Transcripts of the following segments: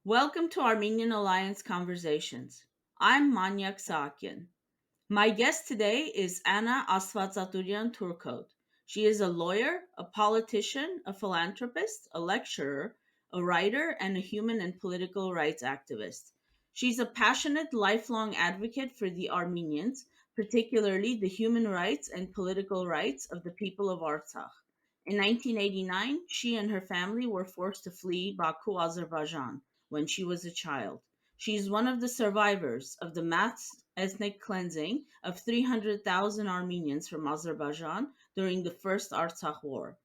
Welcome to Armenian Alliance Conversations. I'm Manyak Sakian. My guest today is Anna Astvatsaturian Turcotte. She is a lawyer, a politician, a philanthropist, a lecturer, a writer, and a human and political rights activist. She's a passionate, lifelong advocate for the Armenians, particularly the human rights and political rights of the people of Artsakh. In 1989, she and her family were forced to flee Baku, Azerbaijan, when she was a child. She is one of the survivors of the mass ethnic cleansing of 300,000 Armenians from Azerbaijan during the First Artsakh War.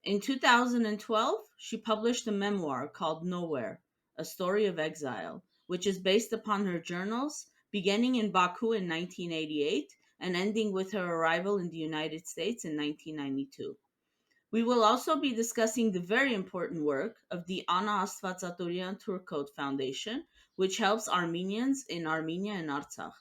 In 2012, she published a memoir called Nowhere, A Story of Exile, which is based upon her journals beginning in Baku in 1988 and ending with her arrival in the United States in 1992. We will also be discussing the very important work of the Anna Astvatsaturian Turcotte Foundation, which helps Armenians in Armenia and Artsakh.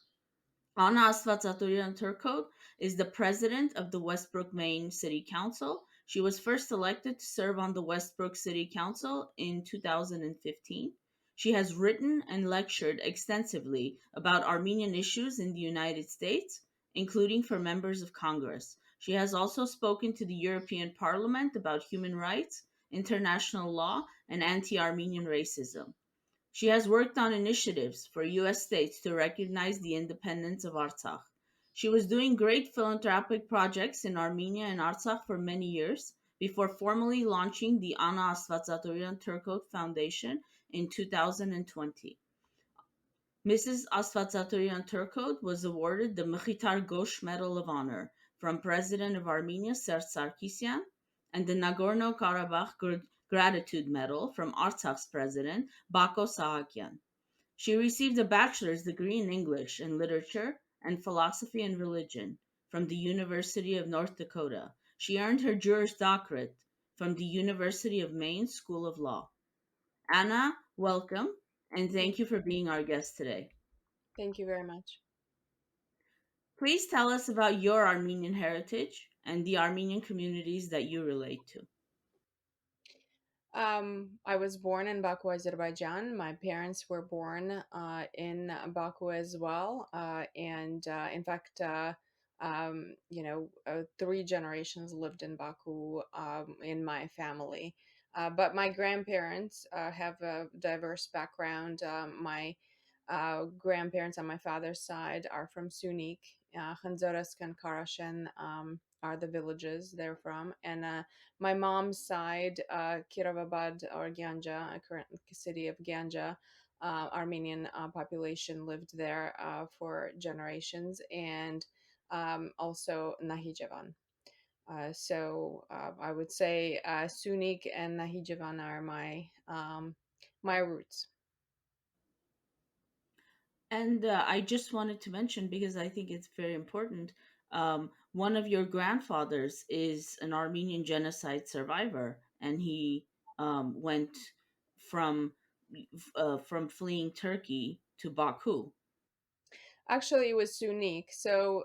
Anna Astvatsaturian Turcotte is the president of the Westbrook, Maine City Council. She was first elected to serve on the Westbrook City Council in 2015. She has written and lectured extensively about Armenian issues in the United States, including for members of Congress. She has also spoken to the European Parliament about human rights, international law, and anti Armenian racism. She has worked on initiatives for U.S. states to recognize the independence of Artsakh. She was doing great philanthropic projects in Armenia and Artsakh for many years before formally launching the Anna Astvatsaturian Turcotte Foundation in 2020. Mrs. Astvatsaturian Turcotte was awarded the Mkhitar Gosh Medal of Honor from President of Armenia Serge Sarkisian and the Nagorno-Karabakh Gratitude Medal from Artsakh's President Bako Sahakian. She received a bachelor's degree in English and Literature and Philosophy and Religion from the University of North Dakota. She earned her Juris Doctorate from the University of Maine School of Law. Anna, welcome, and Thank thank you for being our guest today. thank you very much. Please tell us about your Armenian heritage and the Armenian communities that you relate to. I was born in Baku, Azerbaijan. My parents were born in Baku as well, and in fact, three generations lived in Baku in my family. But my grandparents have a diverse background. My grandparents on my father's side are from Sunik. Khanzoresk and Karashen are the villages they're from. And my mom's side, Kirovabad or Ganja, a current city of Ganja, Armenian population lived there for generations, and also Nahijevan. So I would say Sunik and Nahijevan are my roots. And I just wanted to mention, because I think it's very important, one of your grandfathers is an Armenian genocide survivor, and he went from from fleeing Turkey to Baku. Actually, it was Sunik. So,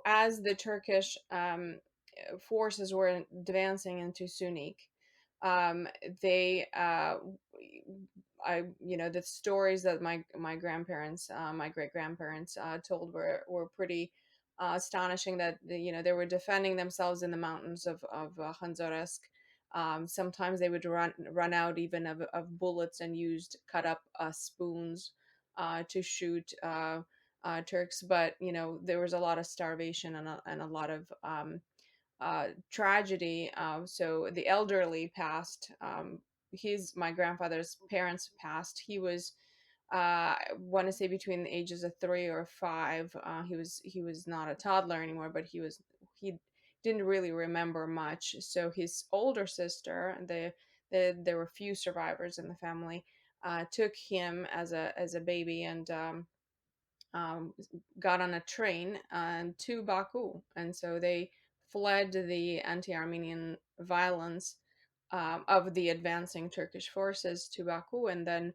as the Turkish forces were advancing into Sunik, they, the stories that my grandparents, my great grandparents, told were pretty astonishing. That they were defending themselves in the mountains of Khanzoresk. Sometimes they would run out even of bullets and used cut up spoons to shoot Turks, but there was a lot of starvation and a lot of tragedy. So the elderly passed. His My grandfather's parents passed. He was, I want to say, between the ages of 3 or 5. He was not a toddler anymore, but he didn't really remember much. So his older sister, there were few survivors in the family, took him as a baby, and um, got on a train to Baku, and so they fled the anti-Armenian violence of the advancing Turkish forces to Baku, and then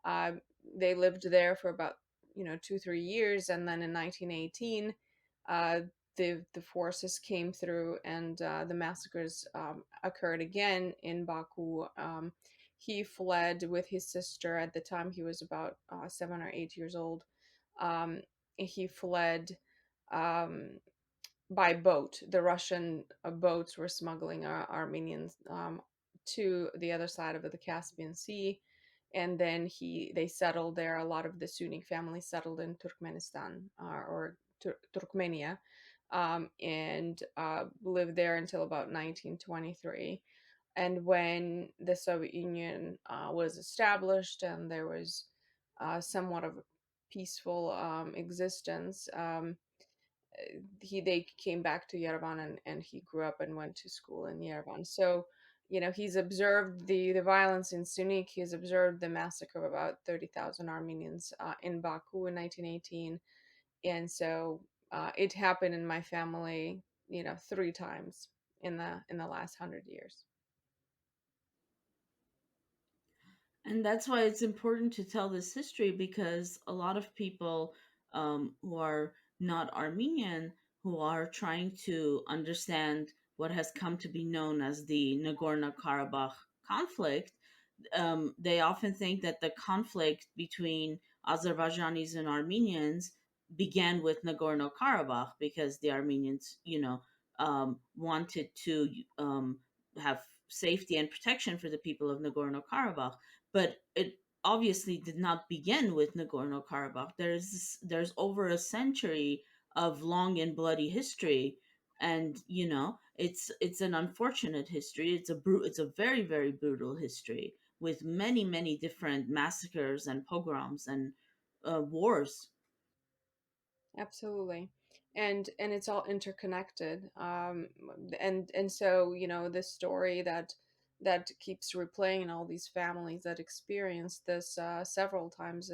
uh, they lived there for about 2-3 years, and then in 1918, uh, the forces came through, and the massacres occurred again in Baku. he fled with his sister. At the time, he was about 7 or 8 years old. He fled um, by boat. The Russian boats were smuggling Armenians to the other side of the Caspian Sea, and then they settled there. A lot of the Sunni families settled in Turkmenistan, or Turkmenia, and lived there until about 1923. And when the Soviet Union was established and there was somewhat of a peaceful existence, they came back to Yerevan, and he grew up and went to school in Yerevan. So, he's observed the violence in Sunik. He's observed the massacre of about 30,000 Armenians in Baku in 1918. And so it happened in my family, three times in the last 100 years. And that's why it's important to tell this history, because a lot of people who are not Armenian, who are trying to understand what has come to be known as the Nagorno Karabakh conflict, they often think that the conflict between Azerbaijanis and Armenians began with Nagorno Karabakh, because the Armenians, wanted to have safety and protection for the people of Nagorno Karabakh. But it obviously did not begin with Nagorno Karabakh. There's over a century of long and bloody history, and it's an unfortunate history. It's a very, very brutal history with many, many different massacres and pogroms and wars. Absolutely. And it's all interconnected. And so, this story that keeps replaying in all these families that experience this several times,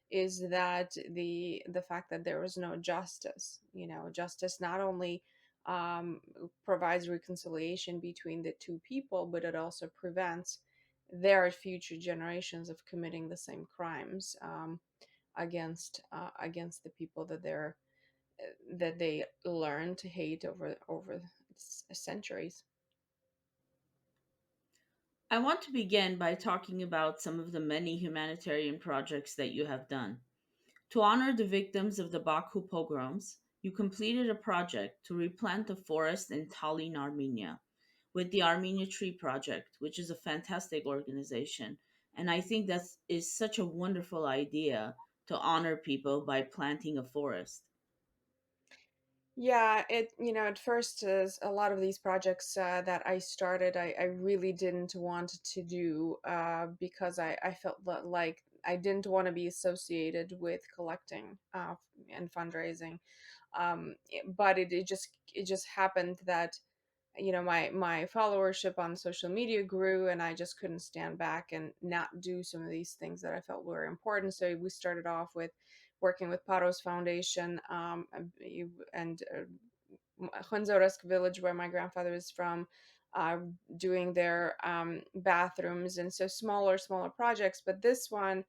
is that the fact that there was no justice. Justice not only um, provides reconciliation between the two people, but it also prevents their future generations of committing the same crimes against the people that they learn to hate over centuries. I want to begin by talking about some of the many humanitarian projects that you have done. To honor the victims of the Baku pogroms, you completed a project to replant a forest in Tallinn, Armenia, with the Armenia Tree Project, which is a fantastic organization. And I think that is such a wonderful idea, to honor people by planting a forest. Yeah, at first, a lot of these projects that I started, I really didn't want to do because I felt like I didn't want to be associated with collecting and fundraising. But it just happened that my followership on social media grew, and I just couldn't stand back and not do some of these things that I felt were important. So we started off with working with Paros Foundation, and Honzoresk village, where my grandfather is from, uh, doing their bathrooms, and so smaller projects. But this one,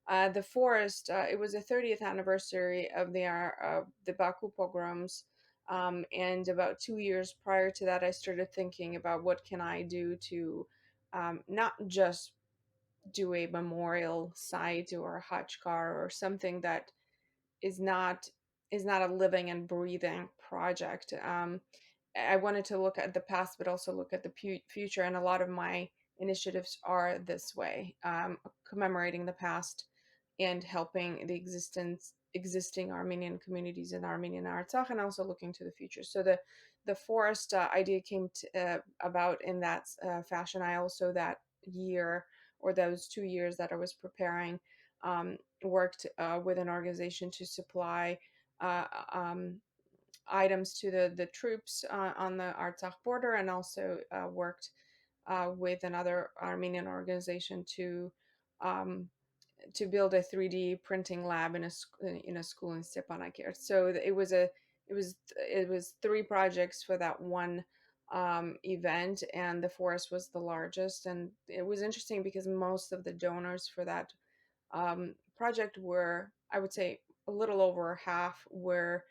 the forest, it was the 30th anniversary of the Baku pogroms, and about 2 years prior to that, I started thinking about what can I do to not just do a memorial site or a hachkar or something that is not is not a living and breathing project. I wanted to look at the past, but also look at the future, and a lot of my initiatives are this way, commemorating the past and helping the existing Armenian communities in Armenia and Artsakh, and also looking to the future. So the forest idea came about in that fashion. I also, that year, or those 2 years that I was preparing, worked with an organization to supply uh, um, items to the troops on the Artsakh border, and also worked with another Armenian organization um, to build a 3D printing lab in a school in Stepanakert. So it was three projects for that one event, and the forest was the largest. And it was interesting because most of the donors for that project were, I would say, a little over half were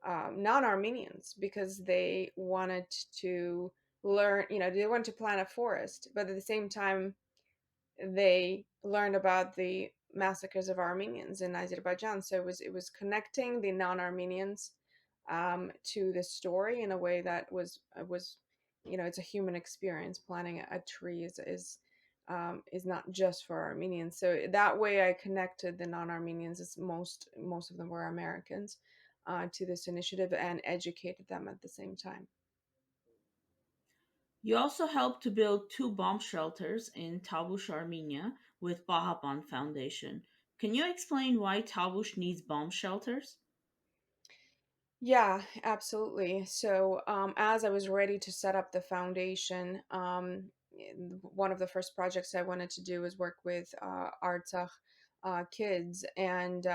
non-Armenians, because they wanted to learn, they wanted to plant a forest, but at the same time, they learned about the massacres of Armenians in Azerbaijan. So it was connecting the non-Armenians to the story in a way that was it's a human experience. Planting a tree is not just for Armenians. So that way, I connected the non-Armenians, as most of them were Americans, to this initiative and educated them at the same time. You also helped to build two bomb shelters in Tavush, Armenia with Bahaban Foundation. Can you explain why Tavush needs bomb shelters? Yeah, absolutely. So, as I was ready to set up the foundation, one of the first projects I wanted to do was work with Artsakh kids, and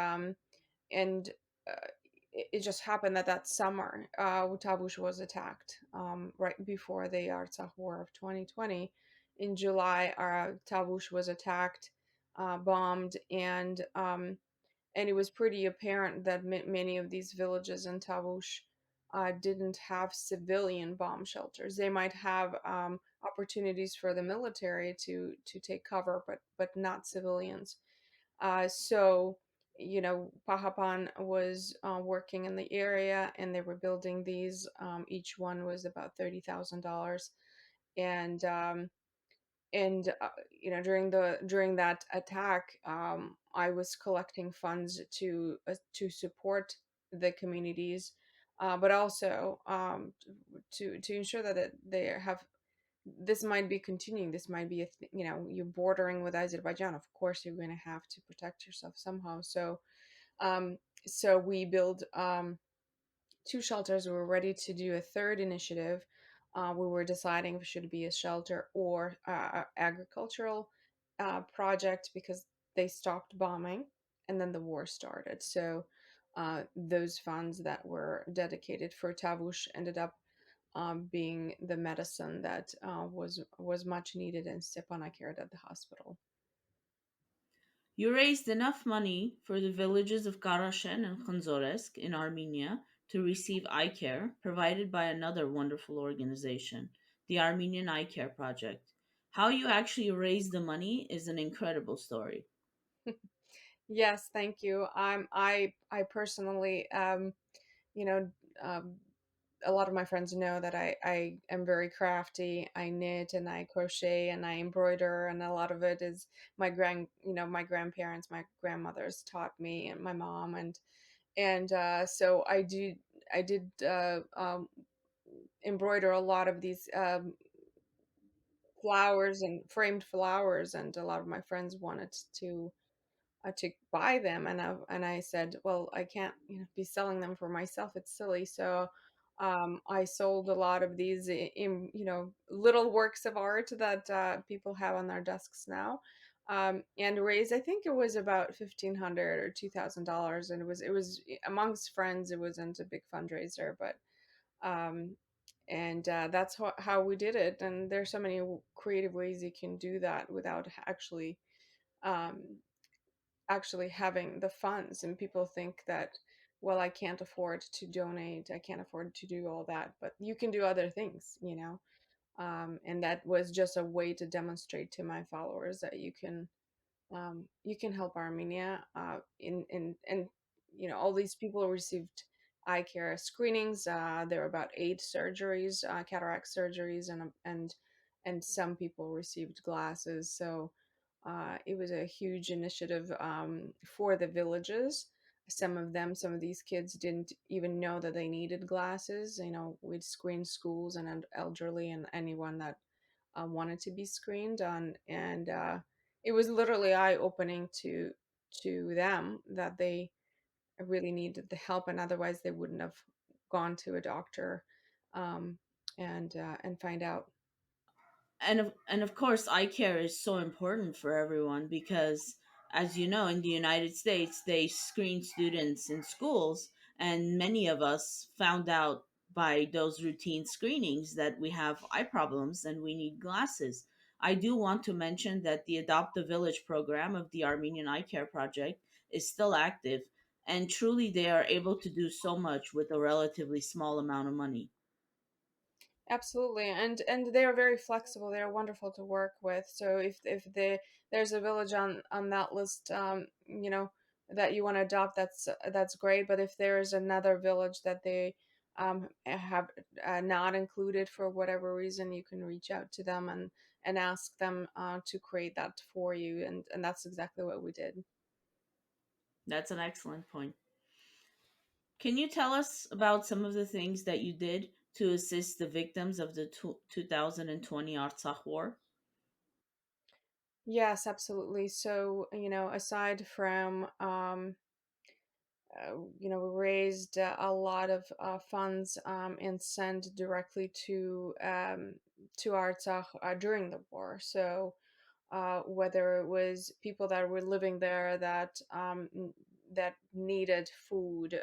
it just happened that that summer, Tavush was attacked right before the Artsakh War of 2020. In July, Tavush was attacked, bombed, and it was pretty apparent that many of these villages in Tavush didn't have civilian bomb shelters. They might have opportunities for the military to take cover, but not civilians. So, Pahapan was working in the area, and they were building these. Each one was about $30,000, and during that attack, I was collecting funds to support the communities, but also to ensure that they have this might be continuing. This might be you're bordering with Azerbaijan. Of course, you're going to have to protect yourself somehow. Um, so we build two shelters. We were ready to do a third initiative. We were deciding if it should be a shelter or agricultural project, because they stopped bombing and then the war started. So those funds that were dedicated for Tavush ended up being the medicine that was much needed in Stepanakert at the hospital. You raised enough money for the villages of Karashen and Khanzoresk in Armenia to receive eye care provided by another wonderful organization, the Armenian Eye Care Project. How you actually raised the money is an incredible story. Yes, thank you. I personally, you know, um, a lot of my friends know that I am very crafty. I knit and I crochet and I embroider, and a lot of it is my grandparents, my grandmothers taught me, and my mom, and so I did embroider a lot of these flowers and framed flowers, and a lot of my friends wanted to buy them, and I said, well, I can't be selling them for myself. It's silly. So I sold a lot of these in little works of art that people have on their desks now, and raised, I think it was about 1,500 or $2,000, and it was amongst friends. It wasn't a big fundraiser, but um, and that's how we did it. And there's so many creative ways you can do that without um, actually having the funds. And people think that, well, I can't afford to donate, I can't afford to do all that, but you can do other things. And that was just a way to demonstrate to my followers that you can help Armenia. And all these people received eye care screenings. There were about 8 surgeries, cataract surgeries, and some people received glasses. So it was a huge initiative for the villages. Some of these kids didn't even know that they needed glasses. We'd screen schools and elderly and anyone that wanted to be screened on, and it was literally eye opening to them that they really needed the help, and otherwise they wouldn't have gone to a doctor um, and find out. And of course, eye care is so important for everyone because, as you know, in the United States they screen students in schools, and many of us found out by those routine screenings that we have eye problems and we need glasses. I do want to mention that the Adopt a Village program of the Armenian Eye Care Project is still active, and truly they are able to do so much with a relatively small amount of money. Absolutely, and they are very flexible. They are wonderful to work with. So there's a village on that list, that you want to adopt, that's great. But if there's another village that they have not included for whatever reason, you can reach out to them and ask them to create that for you, and that's exactly what we did. That's an excellent point. Can you tell us about some of the things that you did to assist the victims of the 2020 Artsakh War? Yes, absolutely. So, aside from we raised a lot of funds and sent directly to Artsakh during the war. So whether it was people that were living there that needed food,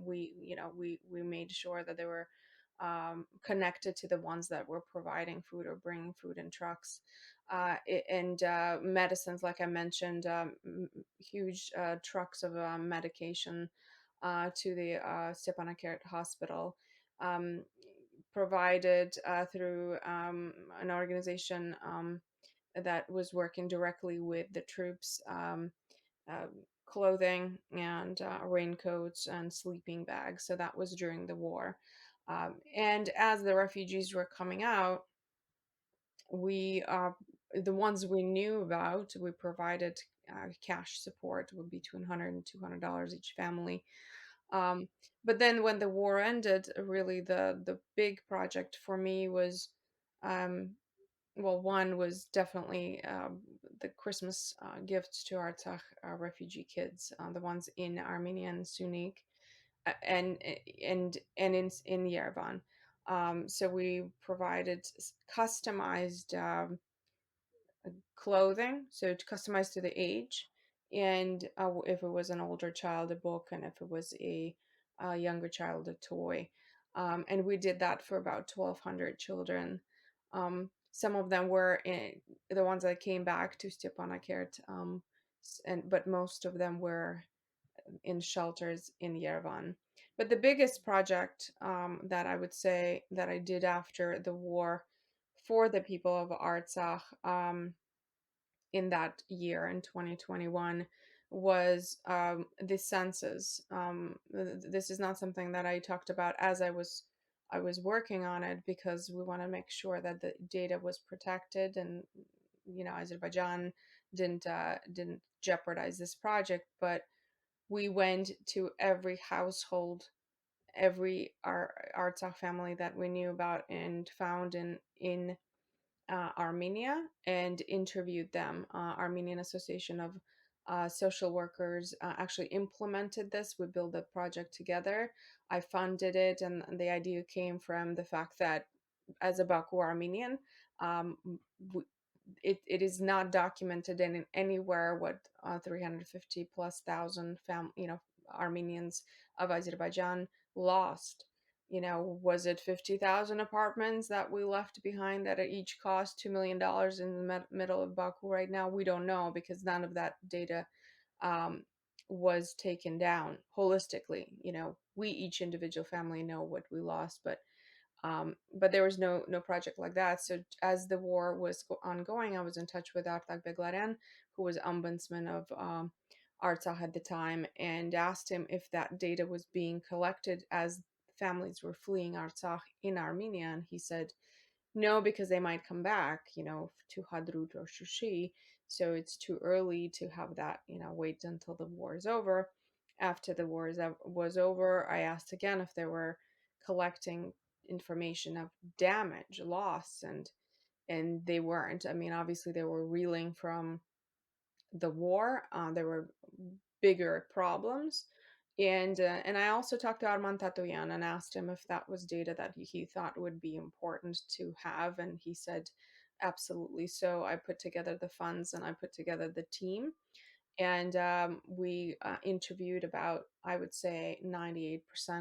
we made sure that they were connected to the ones that were providing food or bringing food in trucks, and medicines, like I mentioned, huge trucks of medication to the Stepanakert hospital. Um, Provided through an organization that was working directly with the troops, clothing and raincoats and sleeping bags. So that was during the war. And as the refugees were coming out, we the ones we knew about, we provided cash support with between 100 and $200 each family. um, but then when the war ended, really the big project for me was, um, well, one was definitely the Christmas gifts to Artsakh refugee kids, the ones in Armenia and Sunnik, and in Yerevan. So we provided customized clothing, so it's customized to the age, and if it was an older child, a book, and if it was a younger child, a toy. And we did that for about 1,200 children. Some of them were the ones that came back to Stepanakert, but most of them were in shelters in Yerevan. But the biggest project that I would say that I did after the war for the people of Artsakh, in that year in 2021, was the census. This is not something that I talked about as I was working on it, because we want to make sure that the data was protected, and Azerbaijan didn't jeopardize this project. But we went to every household, every Artsakh family that we knew about and found in Armenia, and interviewed them. Armenian Association of Social Workers actually implemented this. We built a project together. I funded it, and the idea came from the fact that, as a Baku Armenian, w- it is not documented in anywhere what 350 plus thousand Armenians of Azerbaijan lost. Was it 50,000 apartments that we left behind that each cost $2 million in the middle of Baku right now? We don't know, because none of that data um, was taken down holistically. We, each individual family, know what we lost, but there was no project like that. So as the war was ongoing, I was in touch with Artak Beglarian, who was ombudsman of Artsakh at the time, and asked him if that data was being collected as families were fleeing Artsakh in Armenia. And he said no, because they might come back, to Hadrut or Shushi. So it's too early to have that, wait until the war is over. After the war was over, I asked again if they were collecting information of damage, loss, and they weren't. I mean, obviously they were reeling from the war. There were bigger problems. And I also talked to Arman Tatoyan and asked him if that was data that he thought would be important to have, and he said absolutely. So I put together the funds and I put together the team, and we interviewed about, I would say, 98%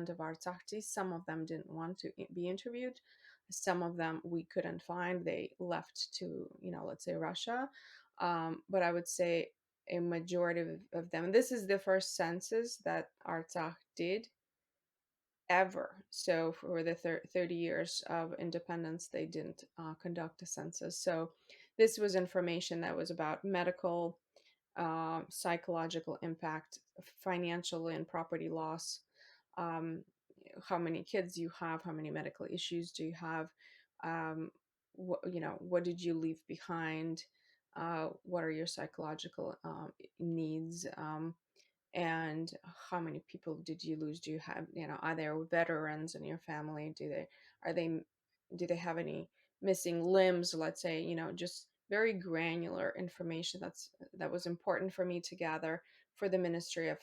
of our Artsaktis. Some of them didn't want to be interviewed. Some of them we couldn't find. They left to, let's say, Russia. But I would say a majority of them. This is the first census that Artsakh did. ever. So for the 30 years of independence, they didn't conduct a census. So this was information that was about medical, psychological impact, financial and property loss, um, how many kids you have, how many medical issues do you have, what did you leave behind, what are your psychological needs, and how many people did you lose? Do you have, are there veterans in your family? Are they, do they have any missing limbs? Let's say, just very granular information that was important for me to gather for the Ministry of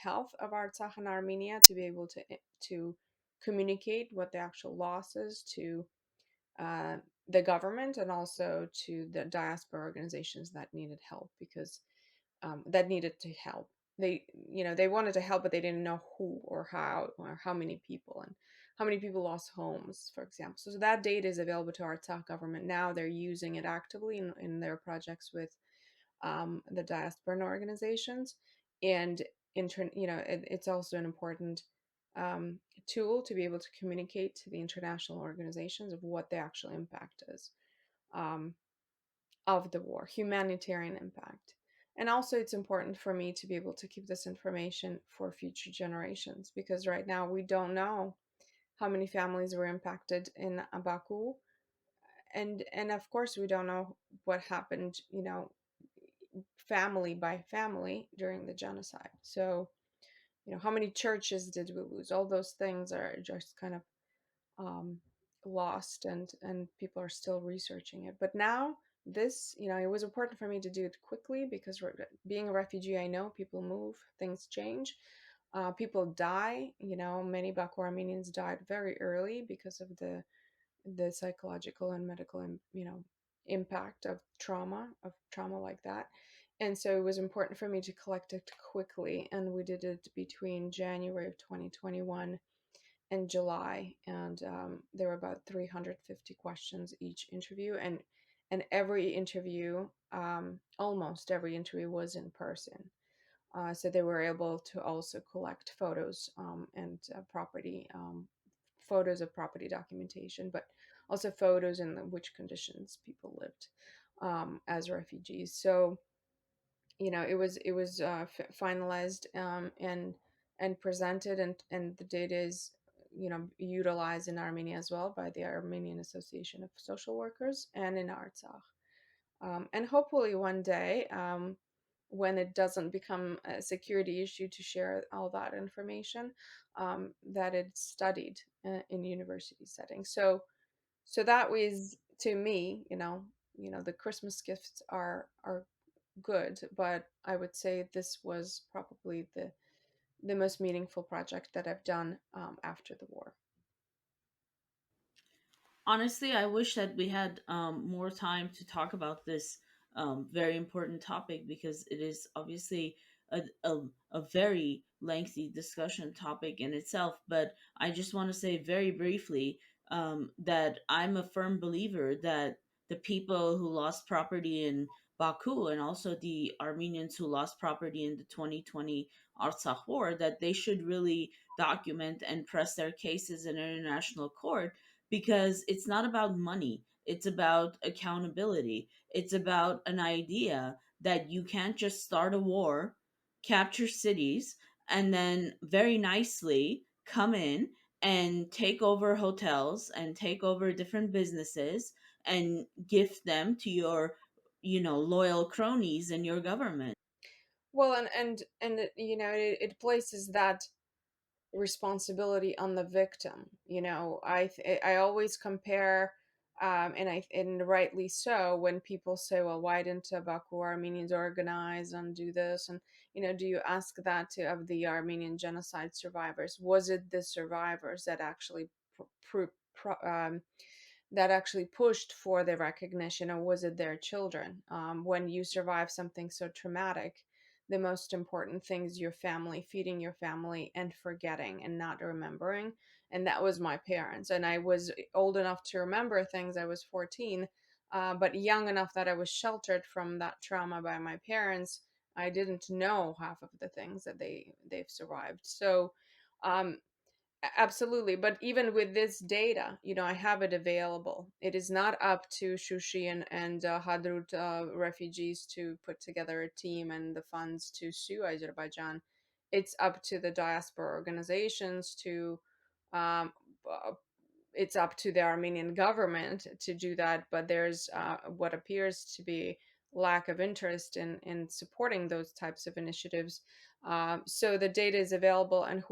Health of Artsakh and Armenia to be able to communicate what the actual loss is to the government and also to the diaspora organizations that needed help, because that needed to help. They wanted to help, but they didn't know who or how many people, and how many people lost homes, for example. So that data is available to our Artsakh government now. They're using it actively in their projects with the diaspora organizations, and it's also an important tool to be able to communicate to the international organizations of what the actual impact is. Um, of the war, humanitarian impact. And also, it's important for me to be able to keep this information for future generations, because right now we don't know how many families were impacted in Baku, and of course we don't know what happened, family by family during the genocide. So, how many churches did we lose? All those things are just kind of um, lost, and people are still researching it. But now this, it was important for me to do it quickly, because being a refugee, I know people move, things change, people die. Many Baku Armenians died very early because of the psychological and medical impact of trauma like that. And so it was important for me to collect it quickly, and we did it between January of 2021 in July, and there were about 350 questions each interview, and every interview, almost every interview, was in person. So they were able to also collect photos and property photos of property documentation, but also photos in which conditions people lived as refugees. So it was finalized and presented, and the data is utilized in Armenia as well by the Armenian Association of Social Workers and in Artsakh. And hopefully one day, when it doesn't become a security issue to share all that information, that it's studied in university settings. So that was, to me, the Christmas gifts are good, but I would say this was probably the most meaningful project that I've done after the war. Honestly, I wish that we had more time to talk about this very important topic, because it is obviously a very lengthy discussion topic in itself. But I just want to say very briefly that I'm a firm believer that the people who lost property in Baku, and also the Armenians who lost property in the 2020 Artsakh war, that they should really document and press their cases in international court, because it's not about money. It's about accountability. It's about an idea that you can't just start a war, capture cities, and then very nicely come in and take over hotels and take over different businesses and gift them to your, loyal cronies in your government. Well, and it places that responsibility on the victim. I always compare, and rightly so, when people say, "Well, why didn't Baku Armenians organize and do this?" And do you ask that of the Armenian genocide survivors? Was it the survivors that actually that actually pushed for the recognition, or was it their children? When you survive something so traumatic, the most important thing is your family, feeding your family, and forgetting and not remembering. And that was my parents. And I was old enough to remember things. I was 14, but young enough that I was sheltered from that trauma by my parents. I didn't know half of the things that they've survived. So, um, Absolutely. But even with this data, I have it available. It is not up to Shushian and Hadrut refugees to put together a team and the funds to sue Azerbaijan. It's up to the diaspora organizations to um, uh, it's up to the Armenian government to do that, but there's what appears to be lack of interest in supporting those types of initiatives. So the data is available, and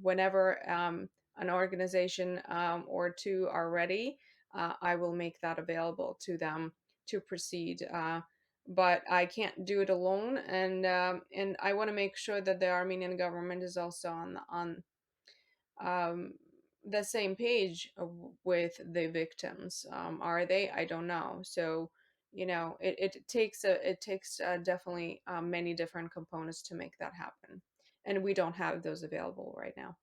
whenever an organization or two are ready, I will make that available to them to proceed. But I can't do it alone, and I want to make sure that the Armenian government is also um, the same page with the victims. Are they? I don't know. So, it takes definitely many different components to make that happen, and we don't have those available right now.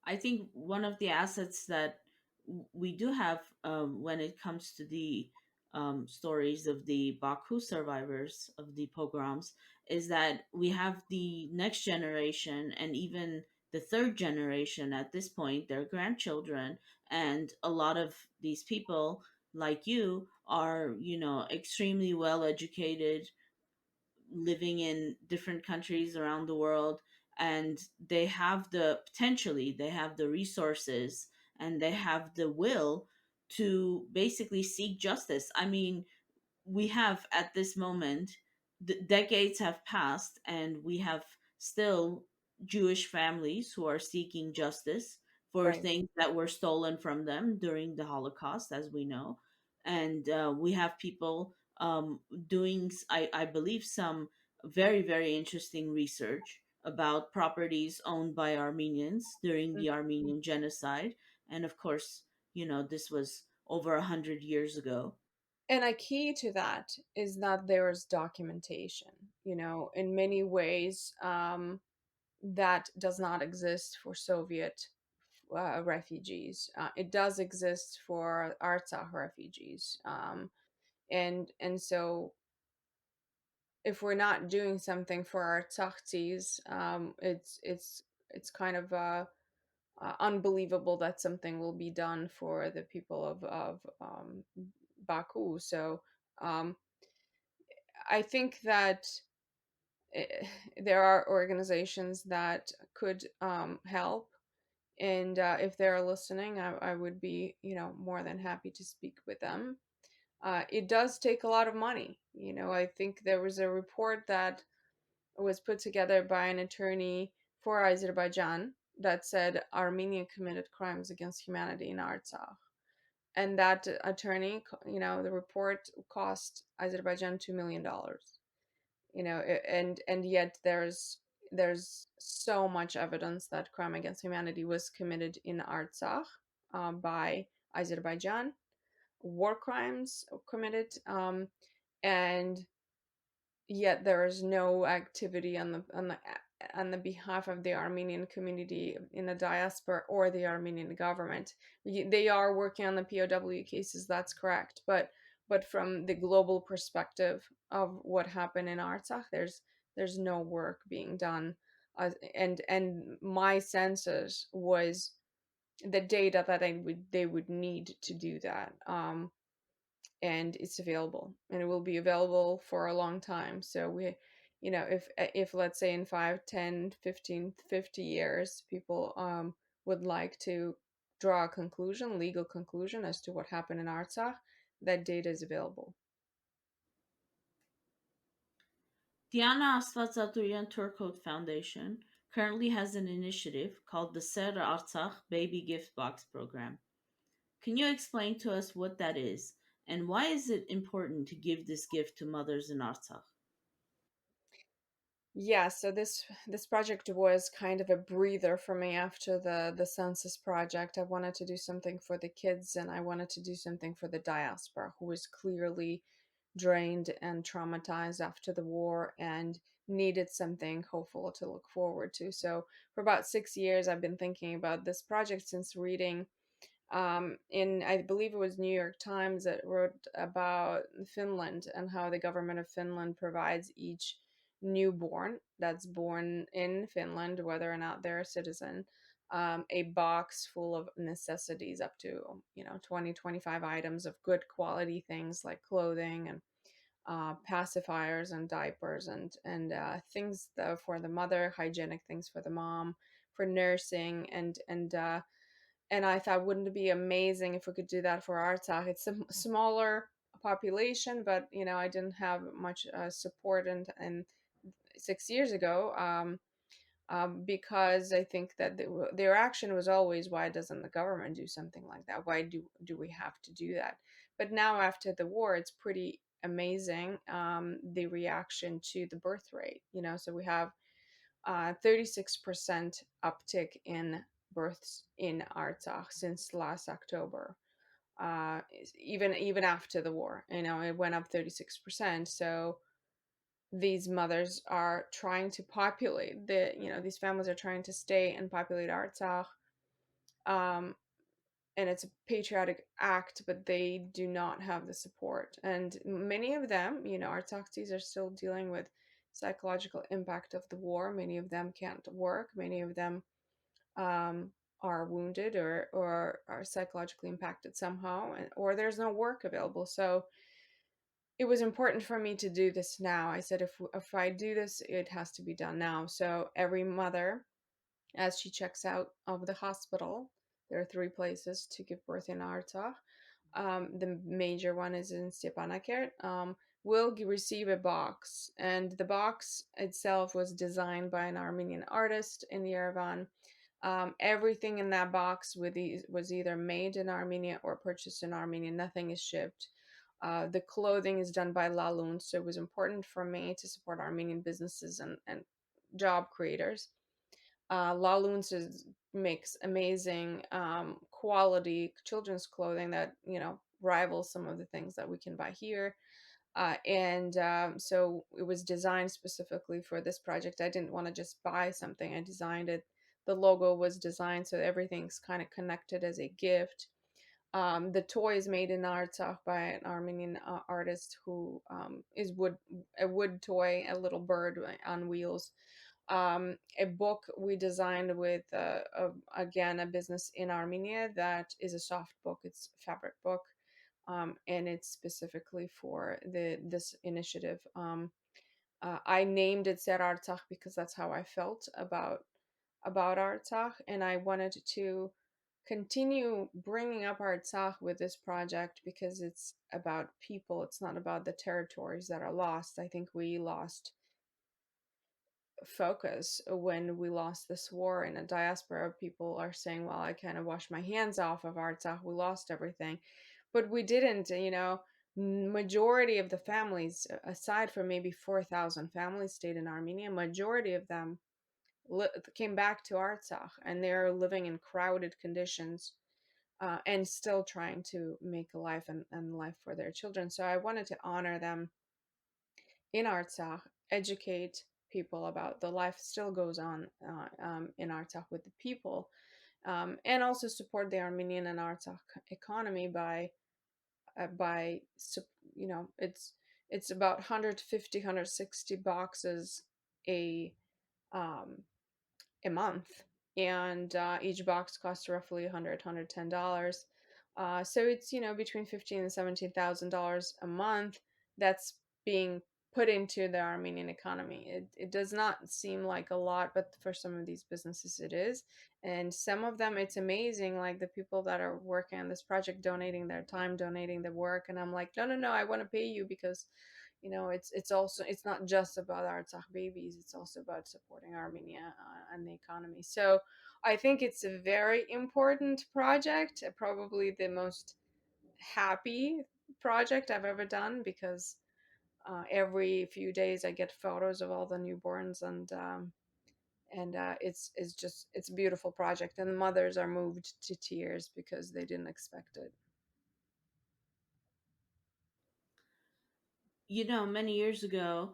I think one of the assets that we do have, when it comes to the stories of the Baku survivors of the pogroms, is that we have the next generation and even the third generation at this point, their grandchildren, and a lot of these people like you are, extremely well educated, living in different countries around the world, and they have the resources, and they have the will to basically seek justice. I mean, we have at this moment, the decades have passed, and we have still Jewish families who are seeking justice for Right. things that were stolen from them during the Holocaust, as we know. And we have people doing, I believe, some very, very interesting research about properties owned by Armenians during the Armenian genocide. And of course, this was over 100 years ago. And a key to that is that there is documentation. In many ways, that does not exist for Soviet refugees. It does exist for Artsakh refugees, and so if we're not doing something for our Artsakhdis, it's kind of unbelievable that something will be done for the people of Baku. So um, I think that there are organizations that could help, and if they're listening, I would be more than happy to speak with them. It does take a lot of money. I think there was a report that was put together by an attorney for Azerbaijan that said Armenia committed crimes against humanity in Artsakh. And that attorney, the report cost Azerbaijan $2 million. And yet there's so much evidence that crime against humanity was committed in Artsakh by Azerbaijan, war crimes committed, and yet there is no activity on the behalf of the Armenian community in the diaspora or the Armenian government. They are working on the POW cases, that's correct, but from the global perspective of what happened in Artsakh, there's no work being done. And my census was the data that they would need to do that. And it's available, and it will be available for a long time. So if let's say in 5, 10, 15, 50 years, people would like to draw a conclusion, legal conclusion, as to what happened in Artsakh, that data is available. The Anna Astvatsaturian Turcotte Foundation currently has an initiative called the Ser Artsakh Baby Gift Box Program. Can you explain to us what that is, and why is it important to give this gift to mothers in Artsakh? Yeah, so this project was kind of a breather for me after the census project. I wanted to do something for the kids, and I wanted to do something for the diaspora, who was clearly drained and traumatized after the war and needed something hopeful to look forward to. So for about 6 years, I've been thinking about this project since reading in, I believe it was New York Times, that wrote about Finland and how the government of Finland provides each newborn that's born in Finland, whether or not they're a citizen, a box full of necessities up to, 20, 25 items of good quality things like clothing and pacifiers and diapers and things for the mother, hygienic things for the mom, for nursing, and I thought, wouldn't it be amazing if we could do that for Artsakh? It's a smaller population, but I didn't have much support, and 6 years ago. Because I think that their action was always, why doesn't the government do something like that? Why do we have to do that? But now after the war, it's pretty amazing, the reaction to the birth rate. So we have 36% uptick in births in Artsakh since last October. Even after the war, it went up 36%. So these mothers are trying to populate these families are trying to stay and populate Artsakh, um, and it's a patriotic act, but they do not have the support. And many of them, Artsakhdis are still dealing with psychological impact of the war. Many of them can't work. Many of them are wounded or are psychologically impacted somehow, or there's no work available. So it was important for me to do this now. I said, if I do this, it has to be done now. So every mother, as she checks out of the hospital, there are three places to give birth in Artsakh. The major one is in Stepanakert. Will receive a box, and the box itself was designed by an Armenian artist in Yerevan. Everything in that box was either made in Armenia or purchased in Armenia. Nothing is shipped. The clothing is done by Lalun, so it was important for me to support Armenian businesses and job creators. Lalun makes amazing quality children's clothing that rivals some of the things that we can buy here. And So it was designed specifically for this project. I didn't want to just buy something. I designed it. The logo was designed so everything's kind of connected as a gift. The toy is made in Artsakh by an Armenian artist who is a wood toy, a little bird on wheels. A book we designed with again a business in Armenia that is a soft book. It's a fabric book, and it's specifically for this initiative. I named it Ser Artsakh because that's how I felt about Artsakh, and I wanted to continue bringing up Artsakh with this project because it's about people. It's not about the territories that are lost. I think we lost focus when we lost this war, and a diaspora of people are saying, well, I kind of washed my hands off of Artsakh, we lost everything. But we didn't. Majority of the families, aside from maybe 4,000 families stayed in Armenia, majority of them came back to Artsakh, and they're living in crowded conditions, and still trying to make a life and life for their children. So I wanted to honor them in Artsakh, educate people about the life still goes on in Artsakh with the people, and also support the Armenian and Artsakh economy by it's about 150 160 boxes a um, a month, and each box costs roughly 110 dollars. So it's between 15 and $17,000 a month that's being put into the Armenian economy. It does not seem like a lot, but for some of these businesses it is, and some of them it's amazing. Like the people that are working on this project, donating their time, donating the work, and I'm like, no, no, no, I want to pay you because it's also, it's not just about Artsakh babies, it's also about supporting Armenia and the economy. So I think it's a very important project, probably the most happy project I've ever done, because every few days I get photos of all the newborns, and it's a beautiful project, and the mothers are moved to tears because they didn't expect it. Many years ago,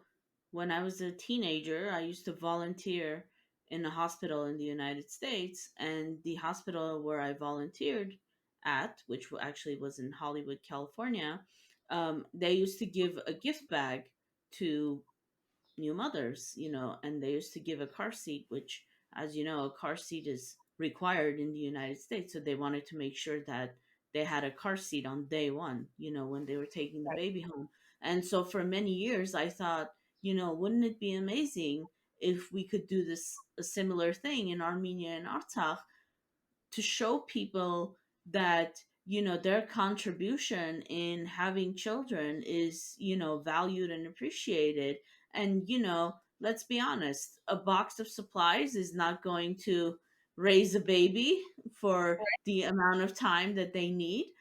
when I was a teenager, I used to volunteer in a hospital in the United States, and the hospital where I volunteered at, which actually was in Hollywood, California, they used to give a gift bag to new mothers, and they used to give a car seat, which, as you know, a car seat is required in the United States. So they wanted to make sure that they had a car seat on day one, when they were taking the Right. baby home. And so for many years, I thought, wouldn't it be amazing if we could do this a similar thing in Armenia and Artsakh, to show people that their contribution in having children is valued and appreciated. And let's be honest, a box of supplies is not going to raise a baby for the amount of time that they need,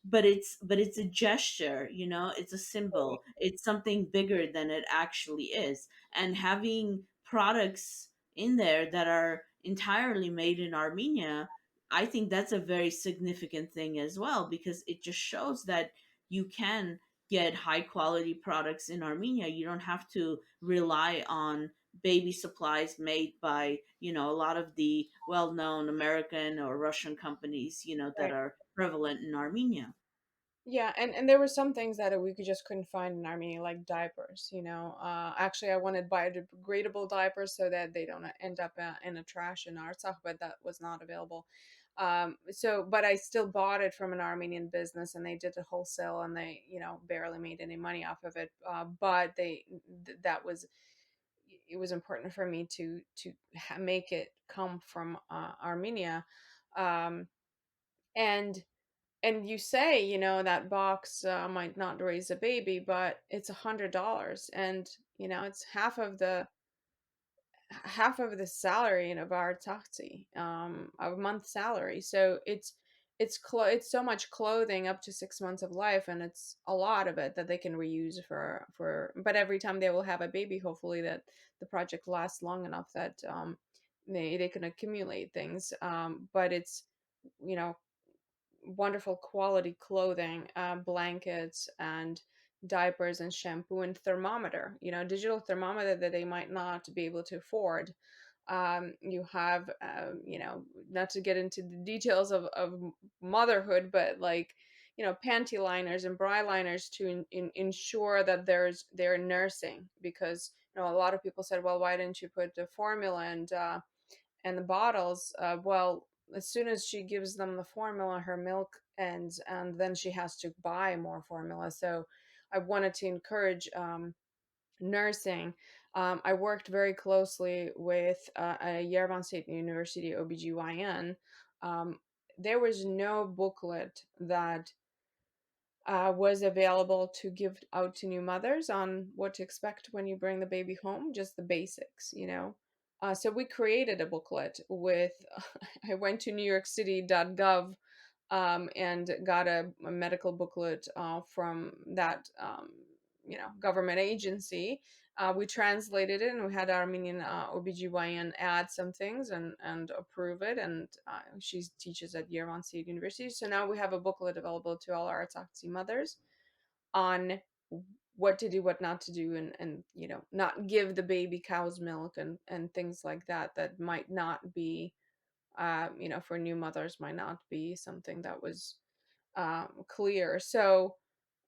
but it's a gesture, it's a symbol, it's something bigger than it actually is. And having products in there that are entirely made in Armenia, I think that's a very significant thing as well, because it just shows that you can get high quality products in Armenia. You don't have to rely on baby supplies made by, a lot of the well known American or Russian companies, that Right. are prevalent in Armenia. Yeah, and there were some things that we could just couldn't find in Armenia, like diapers. Actually, I wanted biodegradable diapers so that they don't end up in a trash in Artsakh, but that was not available. But I still bought it from an Armenian business, and they did it wholesale, and they, barely made any money off of it. But that was, it was important for me to make it come from Armenia. Um, and and you say, that box might not raise a baby, but it's $100, and it's half of the salary of our taxi, a month salary. So it's so much clothing up to 6 months of life, and it's a lot of it that they can reuse for. But every time they will have a baby, hopefully that the project lasts long enough that they can accumulate things. But it's, you know wonderful quality clothing, blankets and diapers and shampoo and thermometer, digital thermometer that they might not be able to afford. You have, not to get into the details of motherhood, but like, panty liners and bra liners to ensure that they're nursing, because a lot of people said, well, why didn't you put the formula and the bottles? Well, as soon as she gives them the formula, her milk ends, and then she has to buy more formula. So I wanted to encourage nursing. I worked very closely with a Yerevan State University OBGYN. Um, there was no booklet that was available to give out to new mothers on what to expect when you bring the baby home, just the basics. So we created a booklet with, I went to newyorkcity.gov and got a medical booklet from that, government agency. We translated it, and we had Armenian OBGYN add some things and approve it. And she teaches at Yerevan State University. So now we have a booklet available to all our Artsakhi mothers on what to do, what not to do, and not give the baby cow's milk and things like that, that might not be, for new mothers, might not be something that was clear. So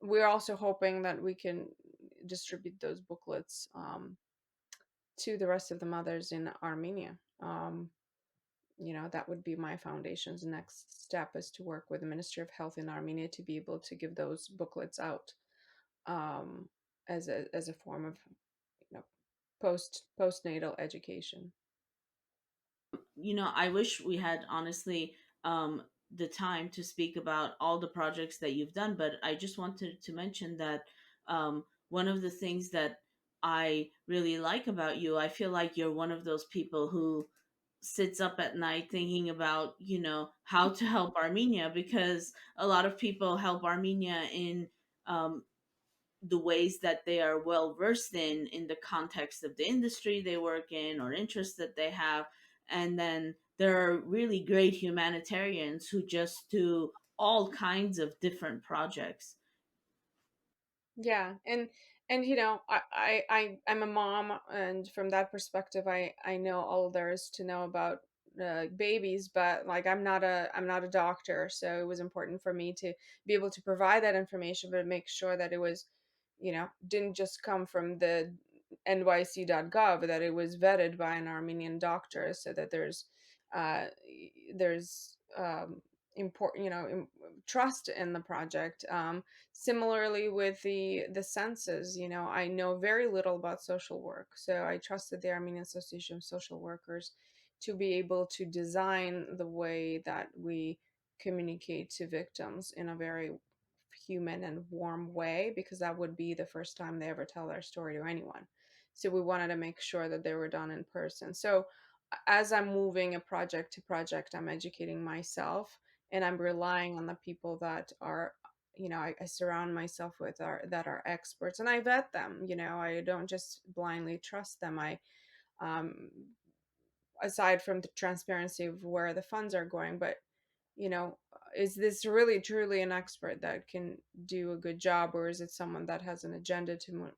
we're also hoping that we can distribute those booklets to the rest of the mothers in Armenia. That would be my foundation's next step, is to work with the Ministry of Health in Armenia to be able to give those booklets out, um, as a form of, you know postnatal education. I wish we had, honestly, the time to speak about all the projects that you've done, but I just wanted to mention that one of the things that I really like about you, I feel like you're one of those people who sits up at night thinking about, how to help Armenia, because a lot of people help Armenia in um, the ways that they are well versed in the context of the industry they work in or interests that they have. And then there are really great humanitarians who just do all kinds of different projects. Yeah, and I'm a mom, and from that perspective, I know all there is to know about babies. But like, I'm not a doctor, so it was important for me to be able to provide that information, but make sure that it was, didn't just come from the nyc.gov, that it was vetted by an Armenian doctor, so that uh, there's important, trust in the project. Similarly with the census, I know very little about social work, so I trusted the Armenian Association of Social Workers to be able to design the way that we communicate to victims in a very human and warm way, because that would be the first time they ever tell their story to anyone. So we wanted to make sure that they were done in person. So as I'm moving a project to project, I'm educating myself, and I'm relying on the people that are, I surround myself with, are that are experts, and I vet them. I don't just blindly trust them. I um, Aside from the transparency of where the funds are going, but is this really truly an expert that can do a good job, or is it someone that has an agenda to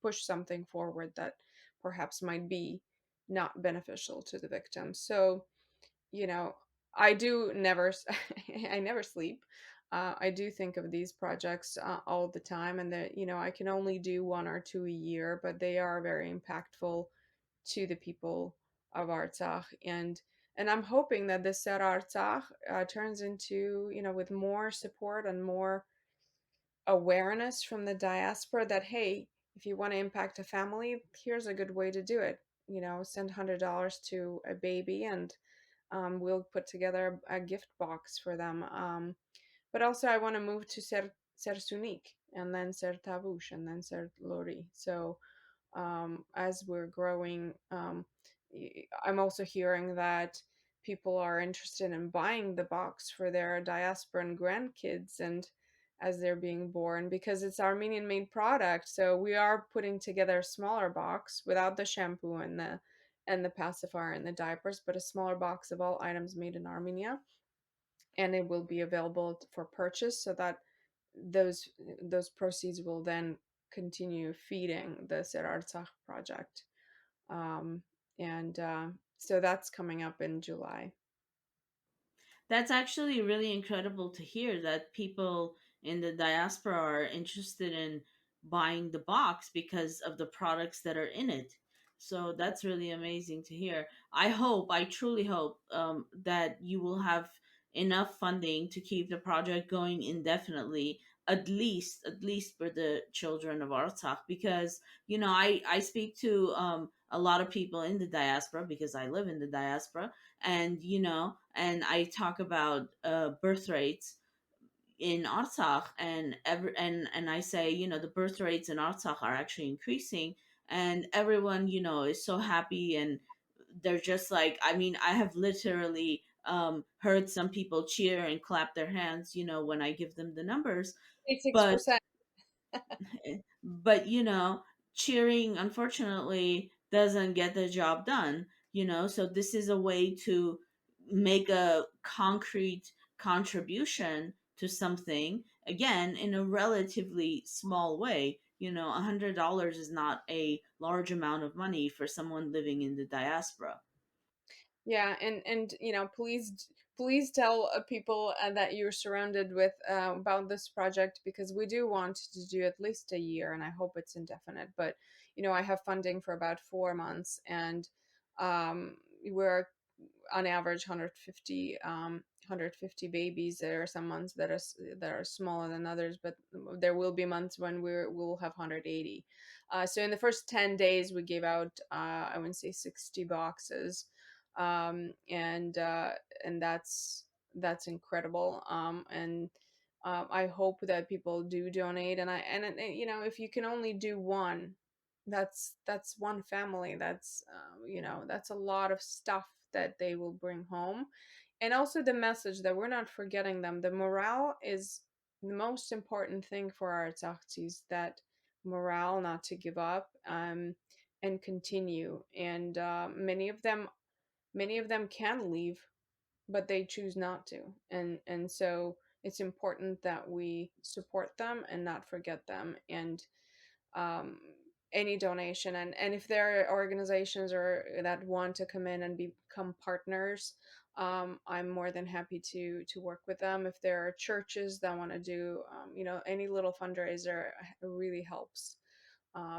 push something forward that perhaps might be not beneficial to the victim? So, you know, I do never, I never sleep. I do think of these projects all the time, and that, I can only do one or two a year, but they are very impactful to the people of Artsakh. And I'm hoping that this Ser Artsakh turns into, with more support and more awareness from the diaspora, that, hey, if you want to impact a family, here's a good way to do it. Send $100 to a baby, and we'll put together a gift box for them. But also, I want to move to Ser Sunik, and then Ser Tavush, and then Ser Lori. So as we're growing, I'm also hearing that people are interested in buying the box for their diasporan grandkids, and as they're being born, because it's Armenian made product. So we are putting together a smaller box without the shampoo and the pacifier and the diapers, but a smaller box of all items made in Armenia, and it will be available for purchase, so that those those proceeds will then continue feeding the Ser Artsakh project. And So that's coming up in July. That's actually really incredible to hear that people in the diaspora are interested in buying the box because of the products that are in it. So that's really amazing to hear. I truly hope that you will have enough funding to keep the project going indefinitely, at least for the children of Artsakh, because I speak to a lot of people in the diaspora because I live in the diaspora, and I talk about birth rates in Artsakh, and I say, the birth rates in Artsakh are actually increasing, and everyone, is so happy, and they're just like, I mean, I have literally heard some people cheer and clap their hands, when I give them the numbers. Six But percent but cheering unfortunately doesn't get the job done, so this is a way to make a concrete contribution to something, again, in a relatively small way. $100 is not a large amount of money for someone living in the diaspora. Yeah, and please tell people that you're surrounded with about this project, because we do want to do at least a year, and I hope it's indefinite. But I have funding for about 4 months, and we're on average 150 babies. There are some months that are smaller than others, but there will be months when we'll have 180. So in the first 10 days we gave out, I wouldn't say 60 boxes, and that's incredible. And I hope that people do donate, and if you can only do one, that's one family. That's a lot of stuff that they will bring home. And also the message that we're not forgetting them. The morale is the most important thing for our Artsaktis, that morale not to give up, and continue. And many of them can leave, but they choose not to. And so it's important that we support them and not forget them. And um, any donation, and if there are organizations or that want to come in and become partners, I'm more than happy to work with them. If there are churches that want to do, any little fundraiser really helps.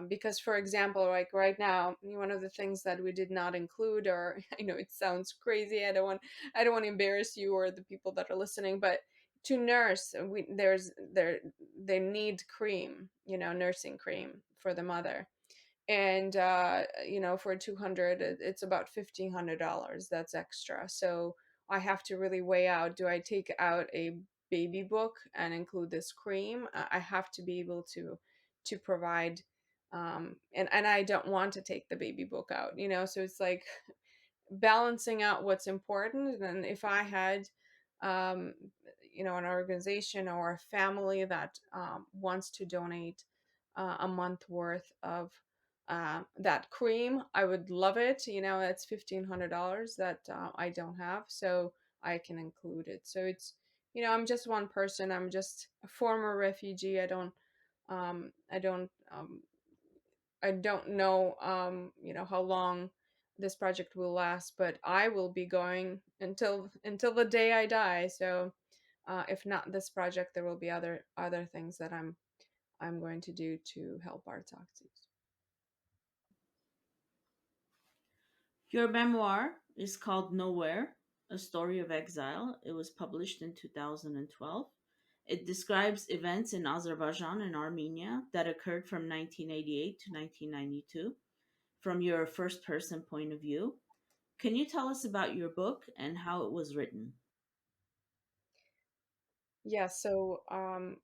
Because, for example, like right now, one of the things that we did not include, or I know it sounds crazy, I don't want to embarrass you or the people that are listening, but to nurse, they need cream, nursing cream for the mother. And for 200, it's about $1,500 that's extra. So I have to really weigh out, do I take out a baby book and include this cream? I have to be able to provide, and I don't want to take the baby book out, so it's like balancing out what's important. And if I had, um, an organization or a family that wants to donate a month worth of that cream, I would love it. That's $1,500 that I don't have, so I can include it. So it's, I'm just one person. I'm just a former refugee. I don't know, how long this project will last, but I will be going until the day I die. So, if not this project, there will be other things that I'm going to do to help Artsakh. Your memoir is called Nowhere, A Story of Exile. It was published in 2012. It describes events in Azerbaijan and Armenia that occurred from 1988 to 1992 from your first person point of view. Can you tell us about your book and how it was written? Yeah, so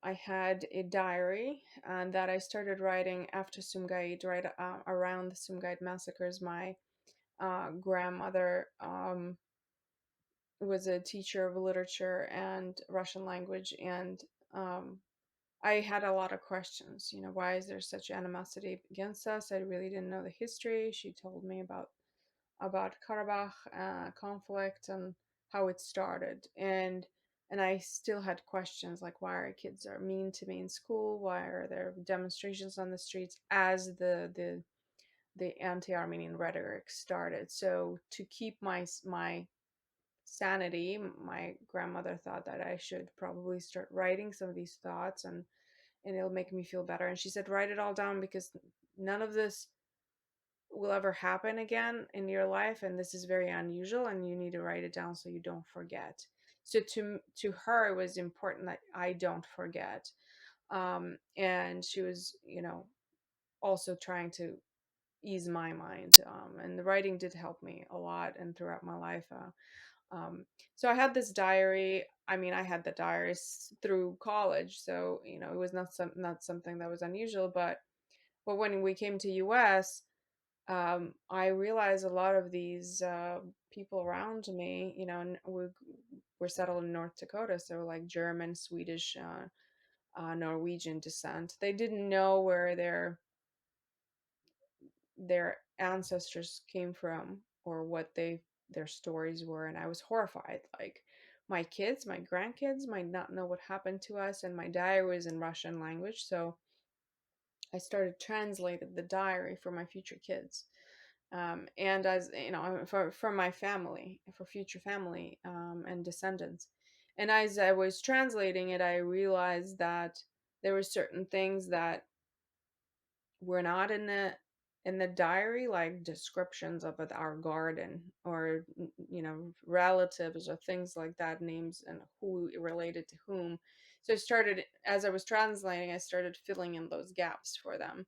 I had a diary that I started writing after Sumgait, right around the Sumgait massacres. My grandmother was a teacher of literature and Russian language, and um, I had a lot of questions. Why is there such animosity against us? I really didn't know the history. She told me about Karabakh conflict and how it started, and I still had questions like, why are kids are mean to me in school? Why are there demonstrations on the streets as the anti-Armenian rhetoric started? So to keep my sanity, my grandmother thought that I should probably start writing some of these thoughts, and it'll make me feel better. And she said, write it all down, because none of this will ever happen again in your life, and this is very unusual, and you need to write it down so you don't forget. So to her, it was important that I don't forget. And she was, also trying to ease my mind, and the writing did help me a lot and throughout my life. So I had this diary. I mean, I had the diaries through college, so it was not something that was unusual. But when we came to US, I realized a lot of these people around me, were settled in North Dakota, so like German, Swedish, Norwegian descent. They didn't know where their ancestors came from or what their stories were, and I was horrified. Like, my grandkids might not know what happened to us, and my diary was in Russian language, so I started translated the diary for my future kids, and as for my family, for future family, and descendants. And as I was translating it, I realized that there were certain things that were not in the diary, like descriptions of our garden, or relatives or things like that, names and who related to whom. So I started, as I was translating, I started filling in those gaps for them,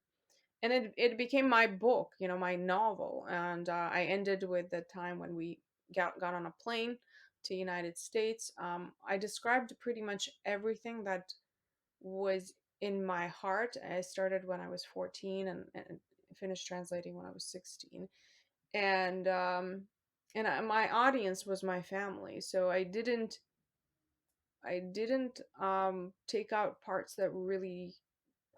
and it became my book, my novel. And I ended with the time when we got on a plane to United States. I described pretty much everything that was in my heart. I started when I was 14, and finished translating when I was 16. And my audience was my family, so I didn't take out parts that were really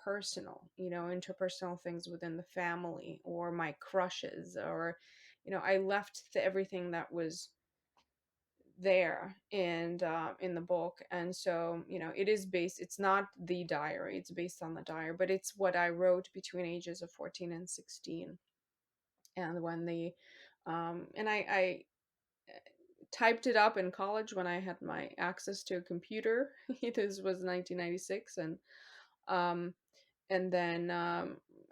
personal, interpersonal things within the family, or my crushes, or I left everything that was there and in the book. And so it's not the diary, it's based on the diary, but it's what I wrote between ages of 14 and 16. And when the and I typed it up in college when I had my access to a computer. This was 1996. Um, and then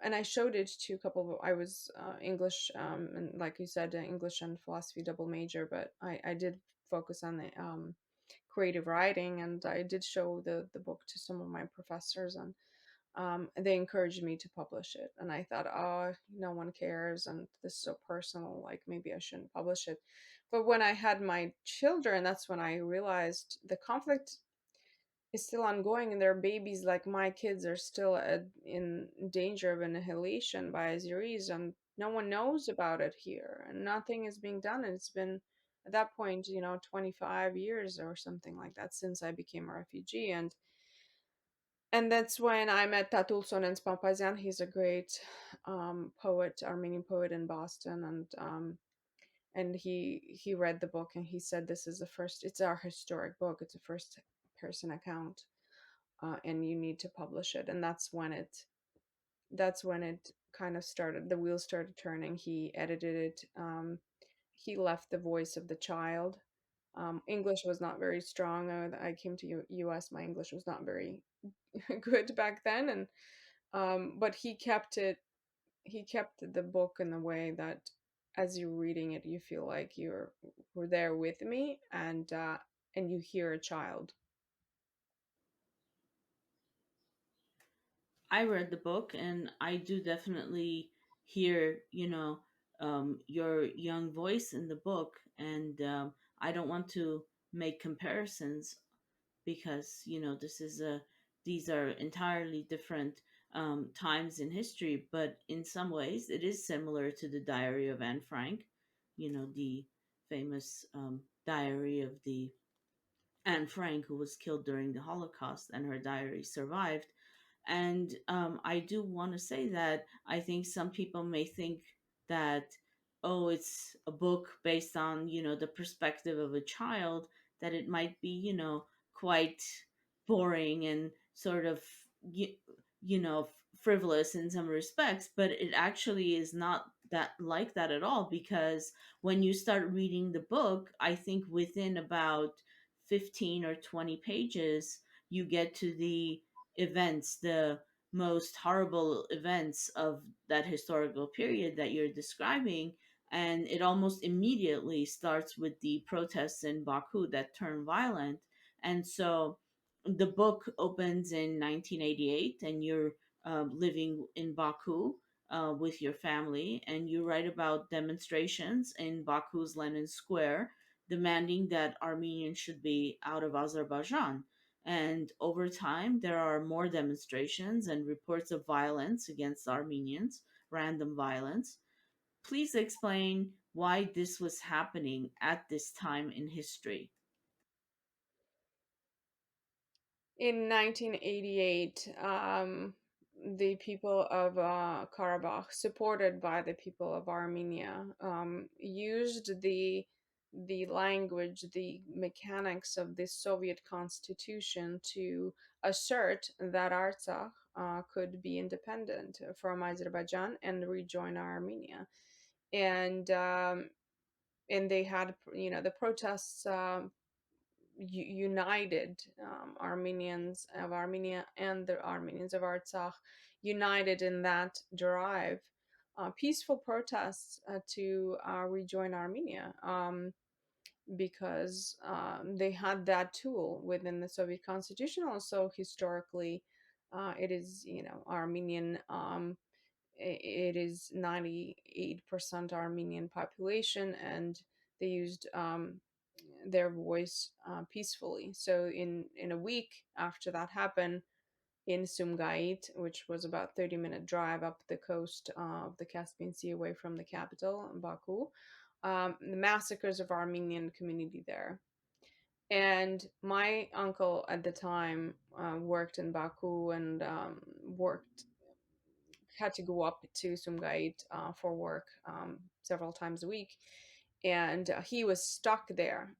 and I showed it to a couple of, I was English, and like you said, English and philosophy double major, but I did focus on the creative writing, and I did show the book to some of my professors, and they encouraged me to publish it. And I thought, oh, no one cares, and this is so personal, like maybe I shouldn't publish it. But when I had my children, that's when I realized the conflict is still ongoing, and their babies, like my kids, are still in danger of annihilation by Azeris, and no one knows about it here, and nothing is being done. And it's been, at that point, 25 years or something like that since I became a refugee. And that's when I met Tatul Sonens Papazian. He's a great poet, Armenian poet in Boston, and he read the book, and he said, this is the first, it's our historic book, it's a first person account, and you need to publish it. And that's when it kind of started, the wheels started turning. He edited it. He left the voice of the child. English was not very strong. I came to us, my English was not very good back then. And but he kept the book in a way that as you're reading it, you feel like were there with me, and you hear a child. I read the book, and I do definitely hear, your young voice in the book. And I don't want to make comparisons because, these are entirely different times in history. But in some ways, it is similar to the Diary of Anne Frank, the famous diary of the Anne Frank, who was killed during the Holocaust, and her diary survived. And I do want to say that I think some people may think that, oh, it's a book based on, the perspective of a child, that it might be, quite boring and sort of, you, frivolous in some respects. But it actually is not that like that at all, because when you start reading the book, I think within about 15 or 20 pages, you get to the events, the most horrible events of that historical period that you're describing. And it almost immediately starts with the protests in Baku that turn violent. And so the book opens in 1988, and you're living in Baku with your family, and you write about demonstrations in Baku's Lenin Square demanding that Armenians should be out of Azerbaijan. And over time, there are more demonstrations and reports of violence against Armenians, random violence. Please explain why this was happening at this time in history. In 1988, the people of Karabakh, supported by the people of Armenia, used the language, the mechanics of the Soviet constitution to assert that Artsakh could be independent from Azerbaijan and rejoin Armenia. And they had, the protests. United Armenians of Armenia and the Armenians of Artsakh, united in that drive, peaceful protests to rejoin Armenia, because they had that tool within the Soviet constitution. Also, historically, it is, Armenian. It is 98% Armenian population, and they used their voice peacefully. So in a week after that happened in Sumgait, which was about 30-minute drive up the coast of the Caspian Sea away from the capital, Baku, the massacres of Armenian community there. And my uncle at the time worked in Baku, and worked had to go up to Sumgait for work several times a week. And he was stuck there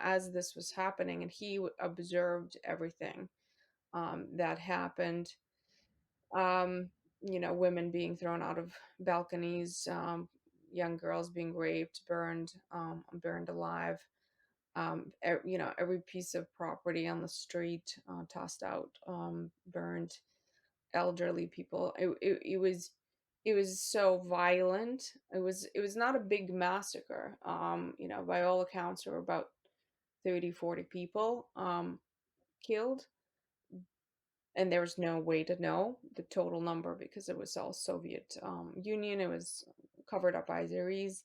as this was happening, and he observed everything that happened. Um, women being thrown out of balconies, young girls being raped, burned alive. Every piece of property on the street tossed out, burned. Elderly people. It was it was so violent. It was not a big massacre. By all accounts, there were about 30, 40 people killed, and there was no way to know the total number because it was all Soviet Union. It was covered up by Azeris.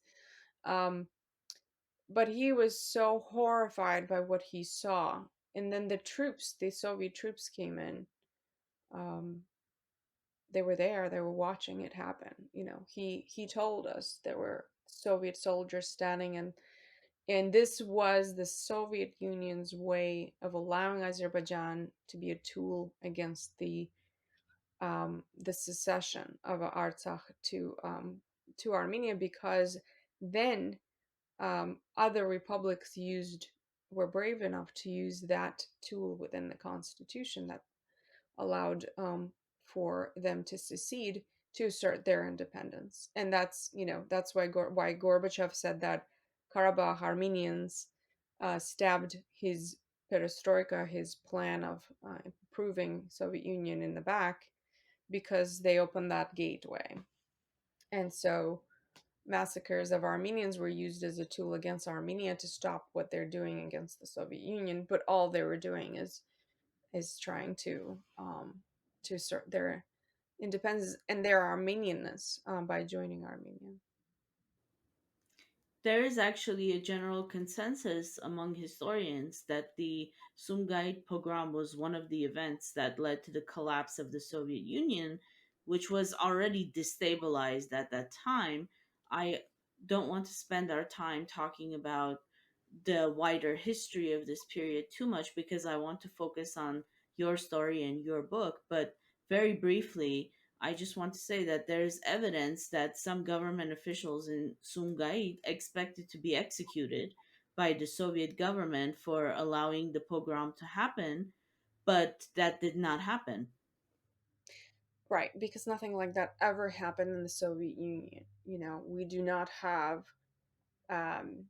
Um, but he was so horrified by what he saw. And then the Soviet troops came in. Um, they were there, they were watching it happen. He told us there were Soviet soldiers standing, and this was the Soviet Union's way of allowing Azerbaijan to be a tool against the secession of Artsakh to Armenia, because then other republics were brave enough to use that tool within the constitution that allowed for them to secede, to assert their independence. And that's why Gorbachev said that Karabakh Armenians stabbed his perestroika, his plan of improving Soviet Union, in the back, because they opened that gateway. And so massacres of Armenians were used as a tool against Armenia to stop what they're doing against the Soviet Union. But all they were doing is trying to assert their independence and their Armenianness by joining Armenia. There is actually a general consensus among historians that the Sumgait pogrom was one of the events that led to the collapse of the Soviet Union, which was already destabilized at that time. I don't want to spend our time talking about the wider history of this period too much because I want to focus on your story and your book. But very briefly, I just want to say that there's evidence that some government officials in Sumgait expected to be executed by the Soviet government for allowing the pogrom to happen, but that did not happen. Right, because nothing like that ever happened in the Soviet Union. We do not have um,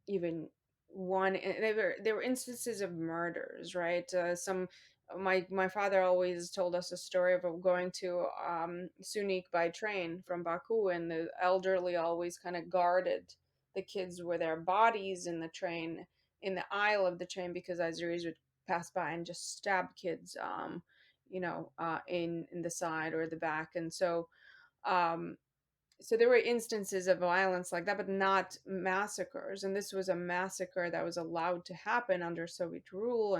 even one. There were instances of murders, right? Some My father always told us a story of going to Sunik by train from Baku, and the elderly always kind of guarded the kids with their bodies in the train, in the aisle of the train, because Azeris would pass by and just stab kids in the side or the back. And um so there were instances of violence like that, but not massacres. And this was a massacre that was allowed to happen under Soviet rule.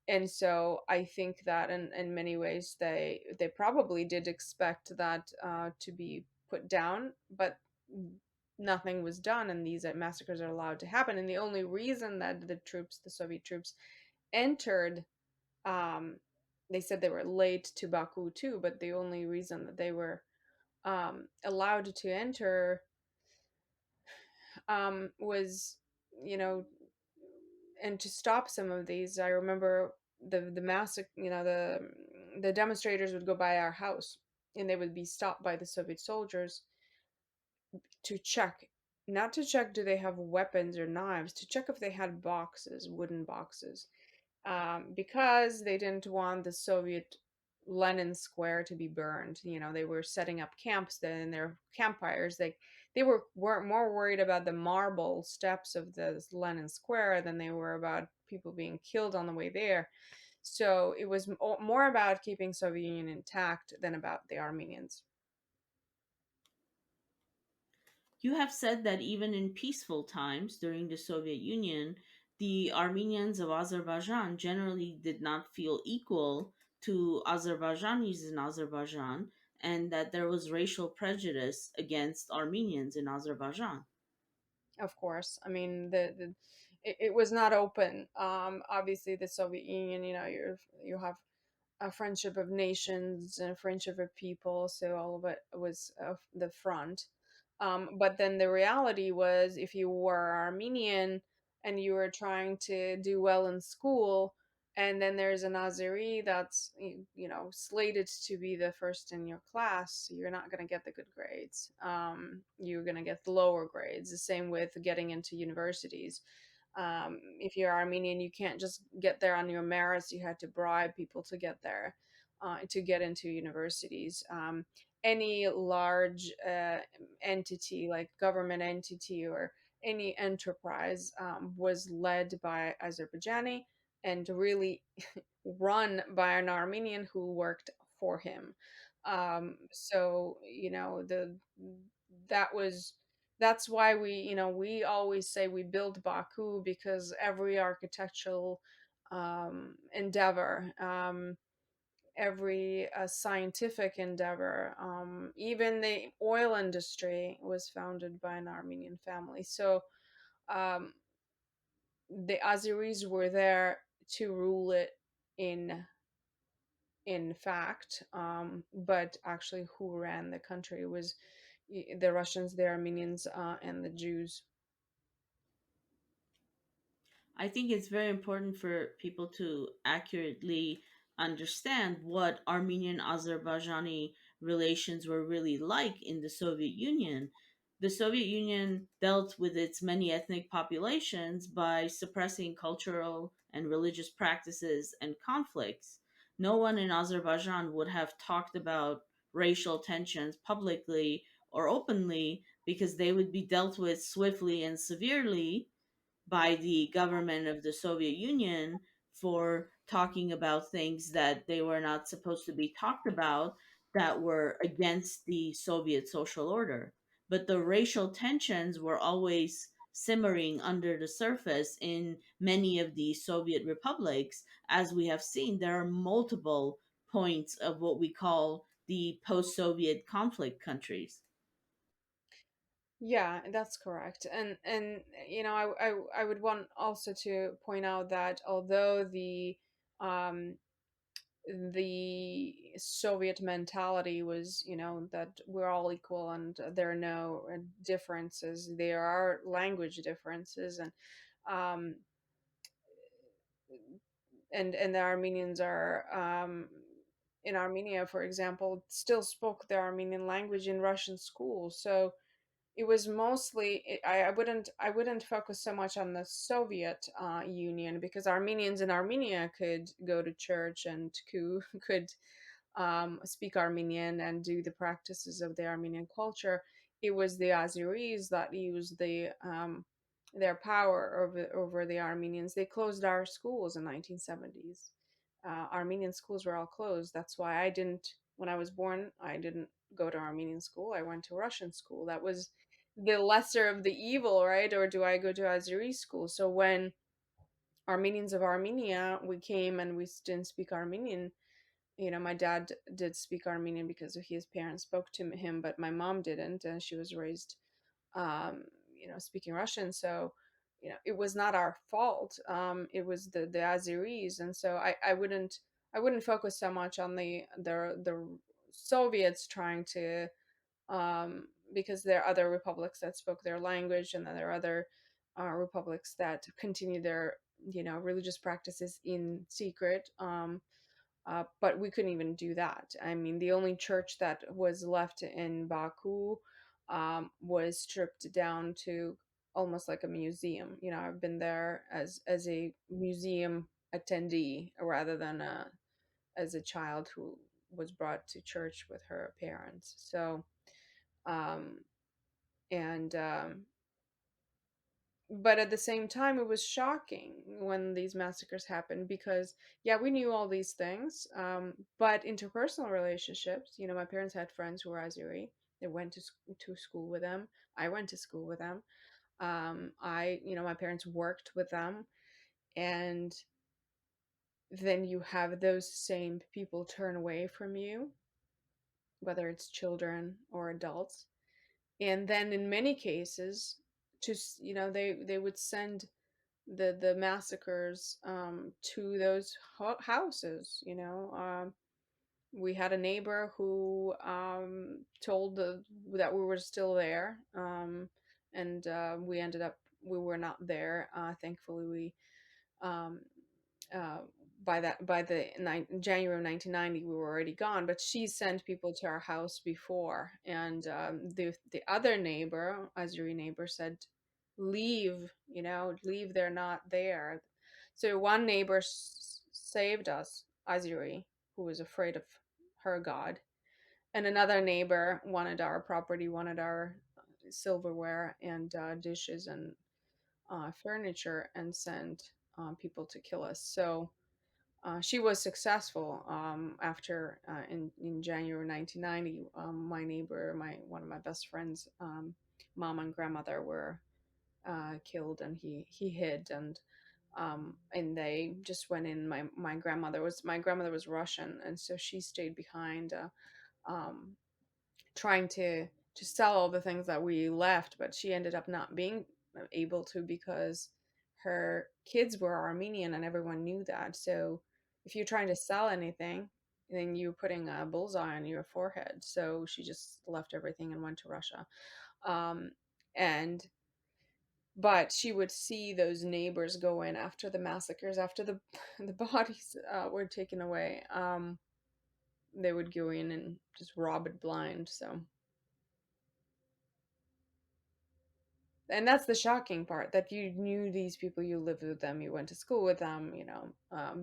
And so I think that in many ways they probably did expect that to be put down, but nothing was done, and these massacres are allowed to happen. And the only reason that the Soviet troops entered, um, they said they were late to Baku too, but the only reason that they were allowed to enter was, you know, and to stop some of these. I remember the massacre. The demonstrators would go by our house, and they would be stopped by the Soviet soldiers to check, not to check do they have weapons or knives, to check if they had boxes, wooden boxes, because they didn't want the Soviet Lenin Square to be burned. They were setting up camps then in their campfires. Weren't more worried about the marble steps of the Lenin Square than they were about people being killed on the way there. So it was more about keeping Soviet Union intact than about the Armenians. You have said that even in peaceful times during the Soviet Union, the Armenians of Azerbaijan generally did not feel equal to Azerbaijanis in Azerbaijan, and that there was racial prejudice against Armenians in Azerbaijan. Of course, I mean it was not open. Obviously, the Soviet Union, you have a friendship of nations and a friendship of people, so all of it was the front. But then the reality was, if you were Armenian and you were trying to do well in school, and then there's an Azeri that's slated to be the first in your class, you're not going to get the good grades. You're going to get the lower grades. The same with getting into universities. If you're Armenian, you can't just get there on your merits. You had to bribe people to get there, to get into universities. any large entity, like government entity or any enterprise, was led by Azerbaijani and really run by an Armenian who worked for him. So that was that's why we always say we build Baku, because every architectural endeavor, every scientific endeavor, even the oil industry was founded by an Armenian family. So um, the Azeris were there to rule it in in fact, but actually who ran the country was the Russians, the Armenians, and the Jews. I think it's very important for people to accurately understand what Armenian Azerbaijani relations were really like in the Soviet Union. The Soviet Union dealt with its many ethnic populations by suppressing cultural and religious practices and conflicts. No one in Azerbaijan would have talked about racial tensions publicly or openly because they would be dealt with swiftly and severely by the government of the Soviet Union for talking about things that they were not supposed to be talked about, that were against the Soviet social order. But the racial tensions were always simmering under the surface in many of the Soviet republics. As we have seen, there are multiple points of what we call the post Soviet conflict countries. Yeah, that's correct. And I would want also to point out that although the Soviet mentality was, that we're all equal and there are no differences, there are language differences, um, and the Armenians are, in Armenia, for example, still spoke the Armenian language in Russian schools. So it was mostly, I wouldn't focus so much on the Soviet Union, because Armenians in Armenia could go to church and could speak Armenian and do the practices of the Armenian culture. It was the Azeris that used their power over the Armenians. They closed our schools in 1970s. Armenian schools were all closed. That's why when I was born, I didn't go to Armenian school. I went to Russian school. That was the lesser of the evil, right? Or do I go to Azeri school? So when Armenians of Armenia, we came and we didn't speak Armenian. My dad did speak Armenian because his parents spoke to him, but my mom didn't, and she was raised, speaking Russian. So, it was not our fault. It was the Azeris, and so I wouldn't focus so much on the Soviets trying to, because there are other republics that spoke their language, and then there are other republics that continue their religious practices in secret. But we couldn't even do that. I mean, the only church that was left in Baku was stripped down to almost like a museum. I've been there as a museum attendee rather than as a child who was brought to church with her parents. So, um, and but at the same time, it was shocking when these massacres happened, because yeah, we knew all these things, but interpersonal relationships, my parents had friends who were Azeri. They went to school with them. I went to school with them. My parents worked with them, and then you have those same people turn away from you, whether it's children or adults. And then in many cases, they would send the massacres to those houses. We had a neighbor who told that we were still there, and we were not there. Thankfully, we um, uh, by January of 1990, we were already gone. But she sent people to our house before, and the other neighbor, Azuri neighbor, said, "Leave, leave. They're not there." So one neighbor saved us, Azuri, who was afraid of her god, And another neighbor wanted our property, wanted our silverware and dishes and furniture, and sent people to kill us. So she was successful. After in January 1990, my neighbor, my one of my best friends, mom and grandmother were killed, and he hid, and they just went in. My grandmother was Russian, and so she stayed behind, um, trying to sell all the things that we left, but she ended up not being able to because her kids were Armenian and everyone knew that. So if you're trying to sell anything, then you're putting a bullseye on your forehead. So she just left everything and went to Russia. Um, and but she would see those neighbors go in after the massacres, after the the bodies were taken away. They would go in and just rob it blind. So, and that's the shocking part, that you knew these people, you lived with them, you went to school with them.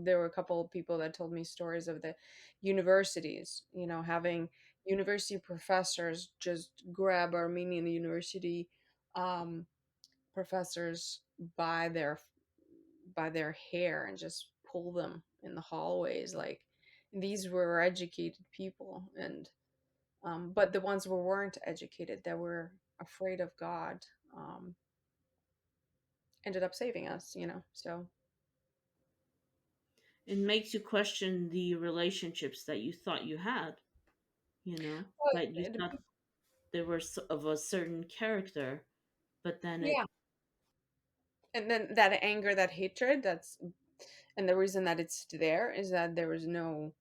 There were a couple of people that told me stories of the universities, having university professors just grab Armenian university um, professors by their hair and just pull them in the hallways. Like, these were educated people, and but the ones who weren't educated, that were afraid of God, um, ended up saving us. So It makes you question the relationships that you thought you had, well, that you thought they were of a certain character, but then yeah, it and then that anger, that hatred, and the reason that it's there is that there was no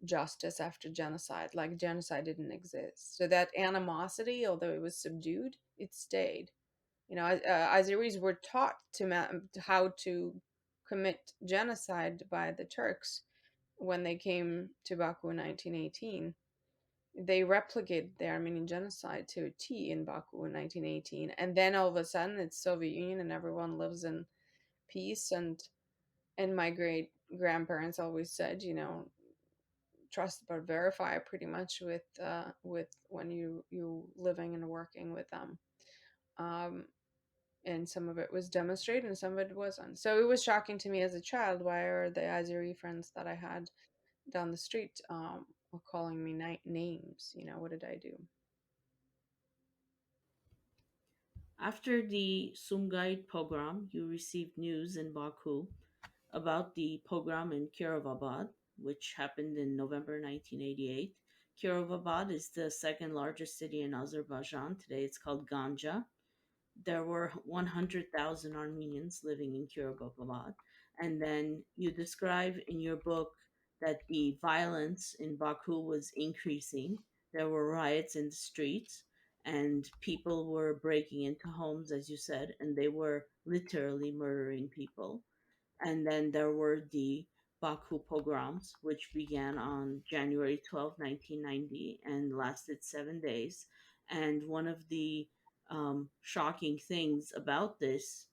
justice after genocide. Like, genocide didn't exist, so that animosity, although it was subdued, it stayed. Azeris were taught how to commit genocide by the Turks when they came to Baku in 1918. They replicated the Armenian genocide to a T in Baku in 1918, and then all of a sudden it's Soviet Union and everyone lives in peace. And my great grandparents always said, trust but verify, pretty much, with when you living and working with them. Um, and some of it was demonstrated and some of it wasn't. So it was shocking to me as a child. Why are the Azeri friends that I had down the street were calling me names? What did I do? after the Sumgait pogrom, you received news in Baku about the pogrom in Kirovabad, which happened in November 1988. Kirovabad is the second largest city in Azerbaijan. Today it's called Ganja. There were 100,000 Armenians living in Kirovabad. And then you describe in your book that the violence in Baku was increasing. There were riots in the streets, and people were breaking into homes, as you said, and they were literally murdering people. And then there were the Baku pogroms, which began on January 12, 1990, and lasted 7 days. And one of the shocking things about this,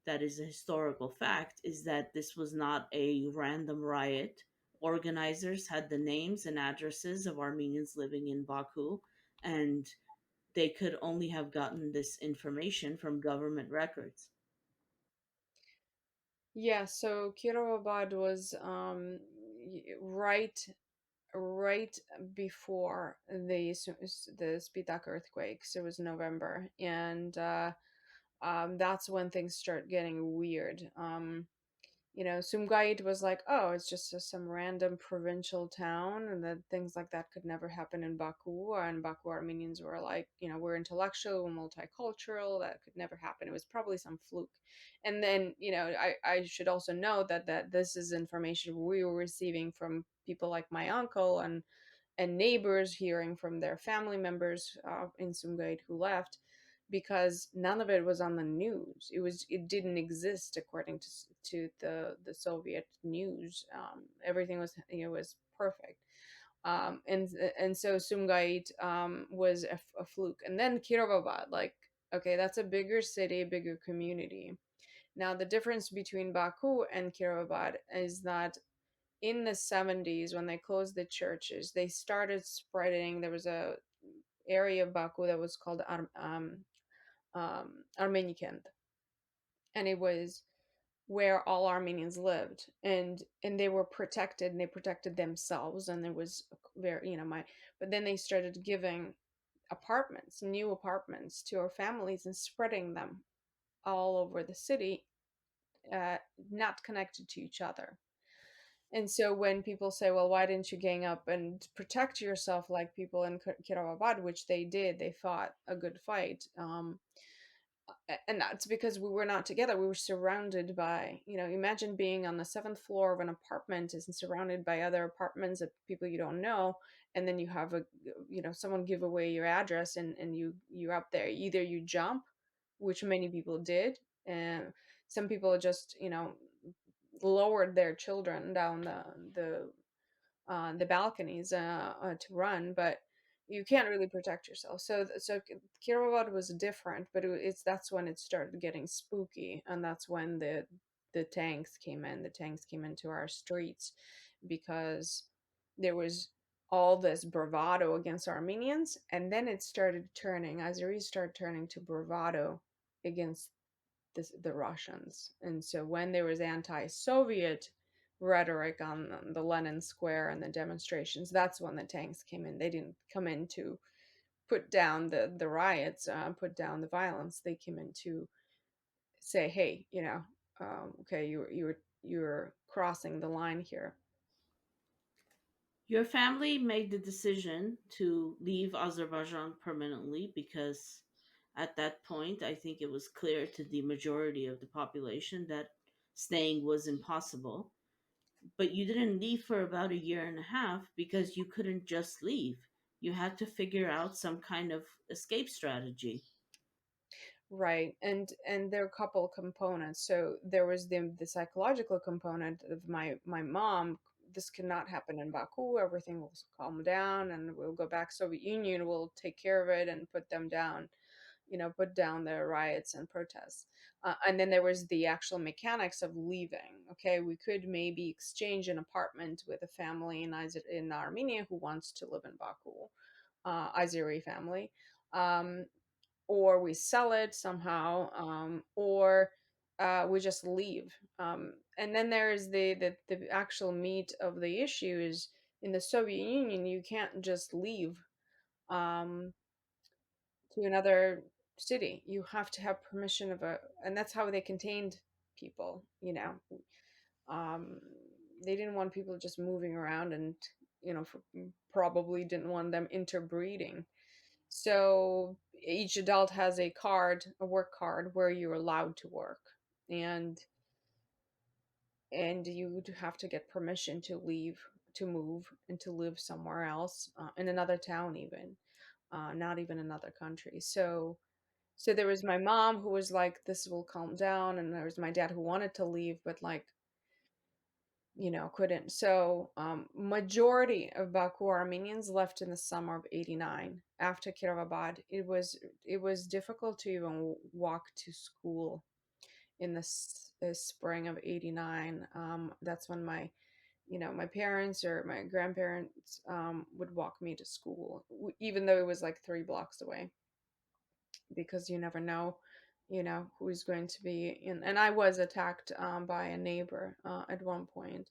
that is a historical fact, is that this was not a random riot. Organizers had the names and addresses of Armenians living in Baku, and they could only have gotten this information from government records. Yeah, so Kirovabad was right before the Spitak earthquake. So it was November, and that's when things start getting weird. Sumgait was like, oh, it's just some random provincial town, and that things like that could never happen in Baku. And Baku Armenians were like, we're intellectual, multicultural, that could never happen. It was probably some fluke. And then, I should also know that this is information we were receiving from people like my uncle and neighbors, hearing from their family members in Sumgait who left, because none of it was on the news. It didn't exist according to the Soviet news. Everything was perfect. And so Sumgait was a fluke, and then Kirovabad, like, okay, that's a bigger city, bigger community. Now the difference between Baku and Kirovabad is that in the 70s, when they closed the churches, they started spreading. There was a area of Baku that was called Armenian, and it was where all Armenians lived, and they were protected, and they protected themselves, and there was very, my, but then they started giving apartments, new apartments to our families and spreading them all over the city, not connected to each other. And so when people say, well, why didn't you gang up and protect yourself like people in Kirovabad, which they did, they fought a good fight. And that's because we were not together. We were surrounded by, imagine being on the seventh floor of an apartment and surrounded by other apartments of people you don't know. And then you have someone give away your address, and you're up there. Either you jump, which many people did, and some people just, lowered their children down the balconies to run, but you can't really protect yourself. So Kirovad was different, but it's that's when it started getting spooky, and that's when the tanks came in. The tanks came into our streets because there was all this bravado against Armenians, and then it started turning. Azeris started turning to bravado against the Russians. And so when there was anti-Soviet rhetoric on the Lenin Square and the demonstrations, that's when the tanks came in. They didn't come in to put down the riots, put down the violence. They came in to say, hey, okay, you're crossing the line here. Your family made the decision to leave Azerbaijan permanently because at that point, I think it was clear to the majority of the population that staying was impossible. But you didn't leave for about a year and a half because you couldn't just leave. You had to figure out some kind of escape strategy. Right. And there are a couple components. So there was the psychological component of my mom. This cannot happen in Baku. Everything will calm down, and we'll go back. Soviet Union will take care of it and put them down, put down the riots and protests. And then there was the actual mechanics of leaving. Okay, we could maybe exchange an apartment with a family in Armenia who wants to live in Baku, Azeri family. Um, or we sell it somehow, or we just leave. And then there's the actual meat of the issue is in the Soviet Union, you can't just leave um, to another city. You have to have permission and that's how they contained people. Um, they didn't want people just moving around, and probably didn't want them interbreeding. So each adult has a work card where you're allowed to work, and you have to get permission to leave, to move, and to live somewhere else, in another town, even not even another country. So there was my mom who was like, "This will calm down," and there was my dad who wanted to leave, but like couldn't. So majority of Baku Armenians left in the summer of '89 after Kirovabad. It was difficult to even walk to school in the spring of '89. That's when my parents or my grandparents would walk me to school, even though it was like 3 blocks away, because you never know who's going to be in. And I was attacked by a neighbor at one point,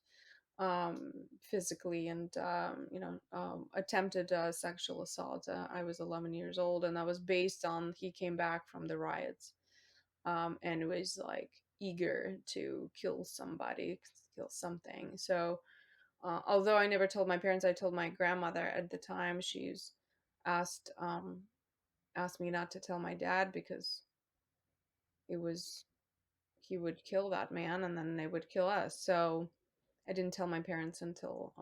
physically, and attempted sexual assault. I was 11 years old, and that was based on he came back from the riots, and was like eager to kill somebody, kill something. So although I never told my parents, I told my grandmother at the time. She's asked asked me not to tell my dad because it was he would kill that man, and then they would kill us. So I didn't tell my parents until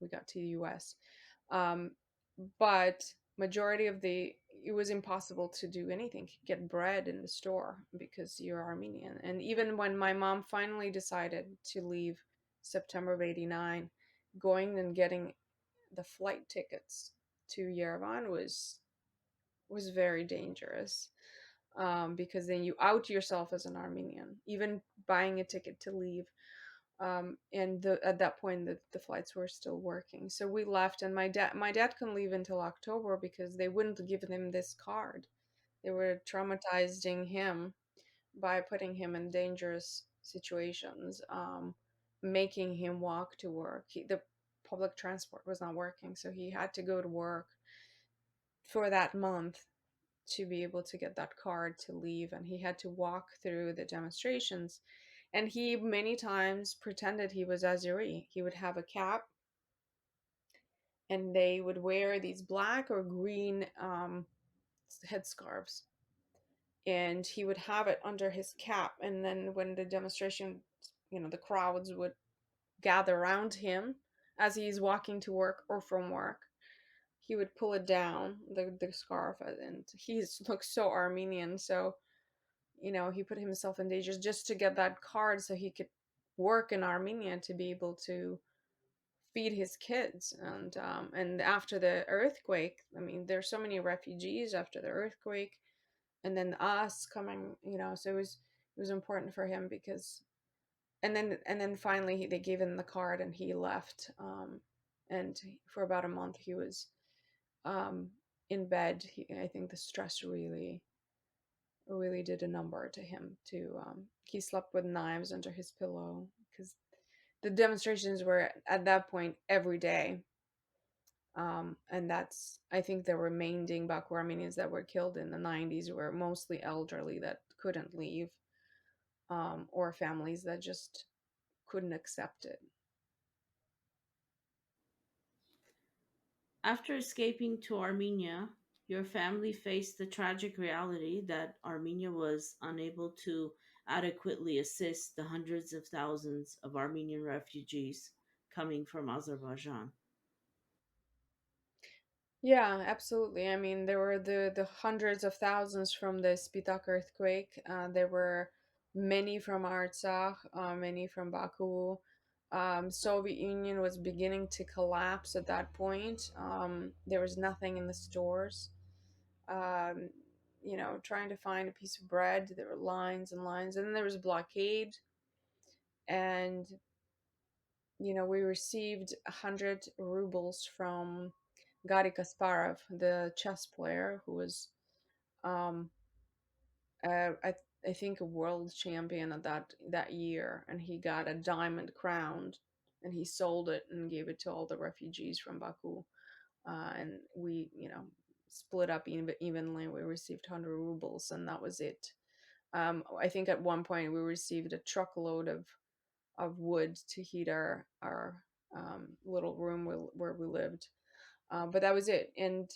we got to the U.S. Um, but majority of it was impossible to do anything, get bread in the store because you're Armenian. And even when my mom finally decided to leave, September of '89, going and getting the flight tickets to Yerevan was very dangerous, because then you out yourself as an Armenian, even buying a ticket to leave. And at that point the flights were still working, so we left. And my dad couldn't leave until October because they wouldn't give him this card. They were traumatizing him by putting him in dangerous situations, making him walk to work. The public transport was not working, so he had to go to work for that month to be able to get that card to leave. And he had to walk through the demonstrations. And he many times pretended he was Azeri. He would have a cap, and they would wear these black or green headscarves. And he would have it under his cap. And then when the demonstration, the crowds would gather around him as he's walking to work or from work, he would pull it down, the scarf. And he looks so Armenian. So he put himself in danger just to get that card so he could work in Armenia to be able to feed his kids. And after the earthquake, I mean, there's so many refugees after the earthquake, and then us coming, so it was important for him because. And then finally they gave him the card and he left. And for about a month he was um, in bed. I think the stress really did a number to him. He slept with knives under his pillow because the demonstrations were at that point every day. And that's, I think, the remaining Baku Armenians that were killed in the 90s were mostly elderly that couldn't leave, or families that just couldn't accept it. After escaping to Armenia, your family faced the tragic reality that Armenia was unable to adequately assist the hundreds of thousands of Armenian refugees coming from Azerbaijan. Yeah, absolutely. I mean, there were the hundreds of thousands from the Spitak earthquake. There were many from Artsakh, many from Baku. Soviet Union was beginning to collapse at that point. There was nothing in the stores. Um, trying to find a piece of bread, there were lines and lines, and then there was blockade. And we received 100 rubles from Garry Kasparov, the chess player who was, um, I think, a world champion at that year, and he got a diamond crown, and he sold it and gave it to all the refugees from Baku, and we, split up evenly. We received 100 rubles, and that was it. I think at one point we received a truckload of wood to heat our little room where we lived. But that was it. And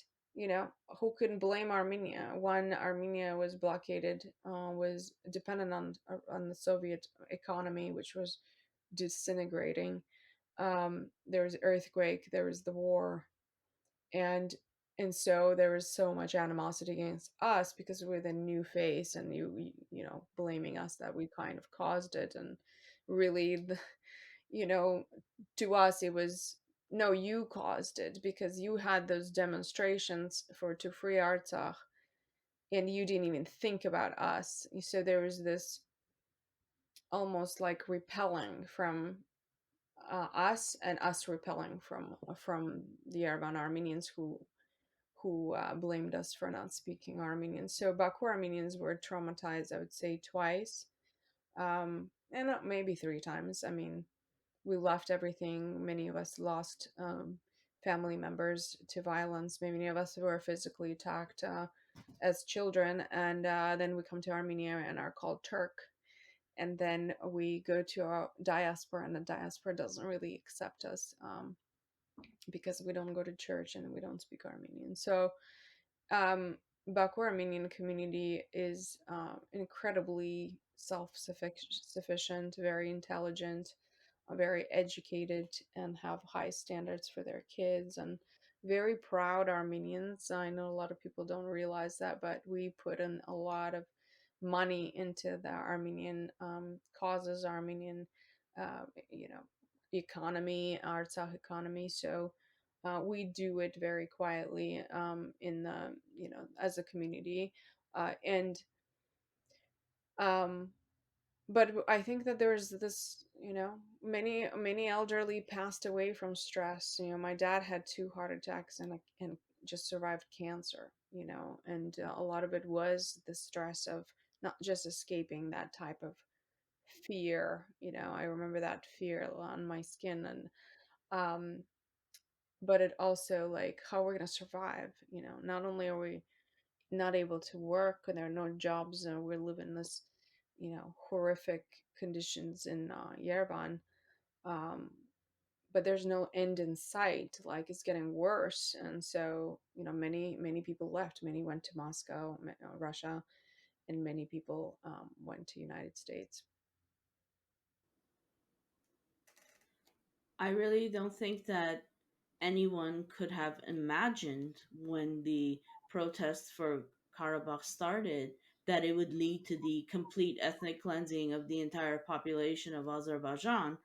who couldn't blame Armenia? One, Armenia was blockaded, was dependent on the Soviet economy, which was disintegrating. There was earthquake, there was the war, and so there was so much animosity against us because we're the new face, and blaming us that we kind of caused it. And really, you know, to us it was, no, you caused it because you had those demonstrations to free Artsakh, and you didn't even think about us. So there was this almost like repelling from us, and us repelling from the Yerevan Armenians who blamed us for not speaking Armenian. So Baku Armenians were traumatized, I would say, twice, and maybe three times. I mean, we left everything. Many of us lost family members to violence. Many of us were physically attacked as children. And then we come to Armenia and are called Turk. And then we go to our diaspora, and the diaspora doesn't really accept us, because we don't go to church and we don't speak Armenian. So um, Baku Armenian community is incredibly self-sufficient, very intelligent, very educated, and have high standards for their kids, and very proud Armenians. I know a lot of people don't realize that, but we put in a lot of money into the Armenian causes, Armenian, uh, you know, economy, Artsakh economy. So we do it very quietly, in the, as a community. And um, but I think that there's this, many elderly passed away from stress. My dad had two heart attacks and just survived cancer. And a lot of it was the stress of not just escaping that type of fear. I remember that fear on my skin, and um but it also, like, how we're going to survive. Not only are we not able to work and there are no jobs, and we live in this horrific conditions in Yerevan, um, but there's no end in sight. Like, it's getting worse. And so many people left. Many went to Moscow, Russia, and many people went to United States. I really don't think that anyone could have imagined when the protests for Karabakh started that it would lead to the complete ethnic cleansing of the entire population of Azerbaijan,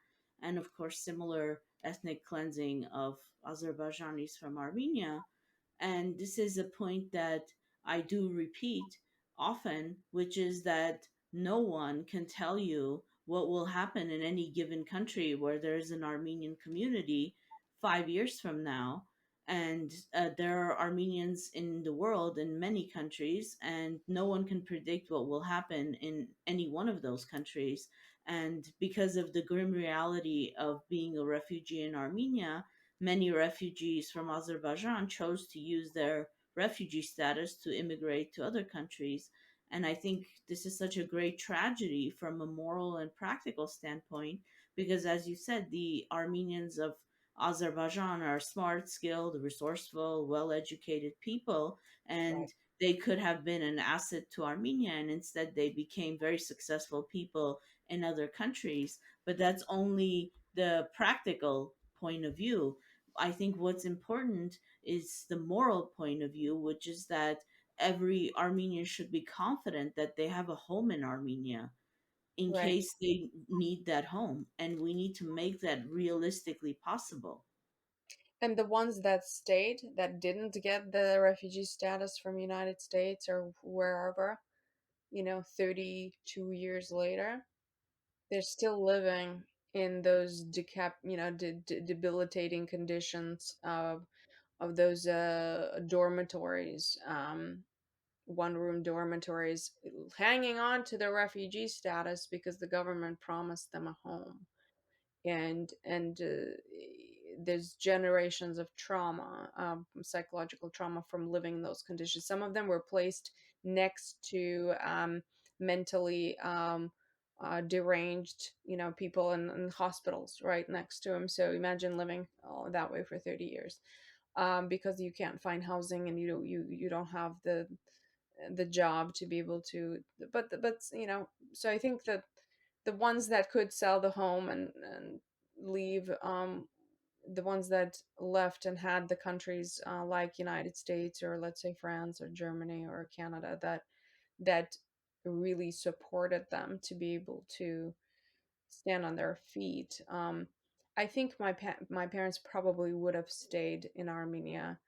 and of course, similar ethnic cleansing of Azerbaijanis from Armenia. And this is a point that I do repeat often, which is that no one can tell you what will happen in any given country where there is an Armenian community 5 years from now. And there are Armenians in the world in many countries, and no one can predict what will happen in any one of those countries. And because of the grim reality of being a refugee in Armenia, many refugees from Azerbaijan chose to use their refugee status to immigrate to other countries. And I think this is such a great tragedy from a moral and practical standpoint because, as you said, the Armenians of Azerbaijan are smart, skilled, resourceful, well educated people, Right. and they could have been an asset to Armenia, and instead they became very successful people in other countries. But that's only the practical point of view. I think what's important is the moral point of view, which is that every Armenian should be confident that they have a home in Armenia in Right. case they need that home. And we need to make that realistically possible. And the ones that stayed, that didn't get the refugee status from United States or wherever, 32 years later, they're still living in those debilitating conditions of those dormitories, one room dormitories, hanging on to their refugee status because the government promised them a home. And there's generations of trauma, psychological trauma, from living in those conditions. Some of them were placed next to mentally deranged, people in hospitals right next to them. So imagine living that way for 30 years, because you can't find housing, and you don't have the job to be able to. But so I think that the ones that could sell the home and leave, the ones that left and had the countries, like United States, or let's say France or Germany or Canada, that really supported them to be able to stand on their feet. I think my parents probably would have stayed in Armenia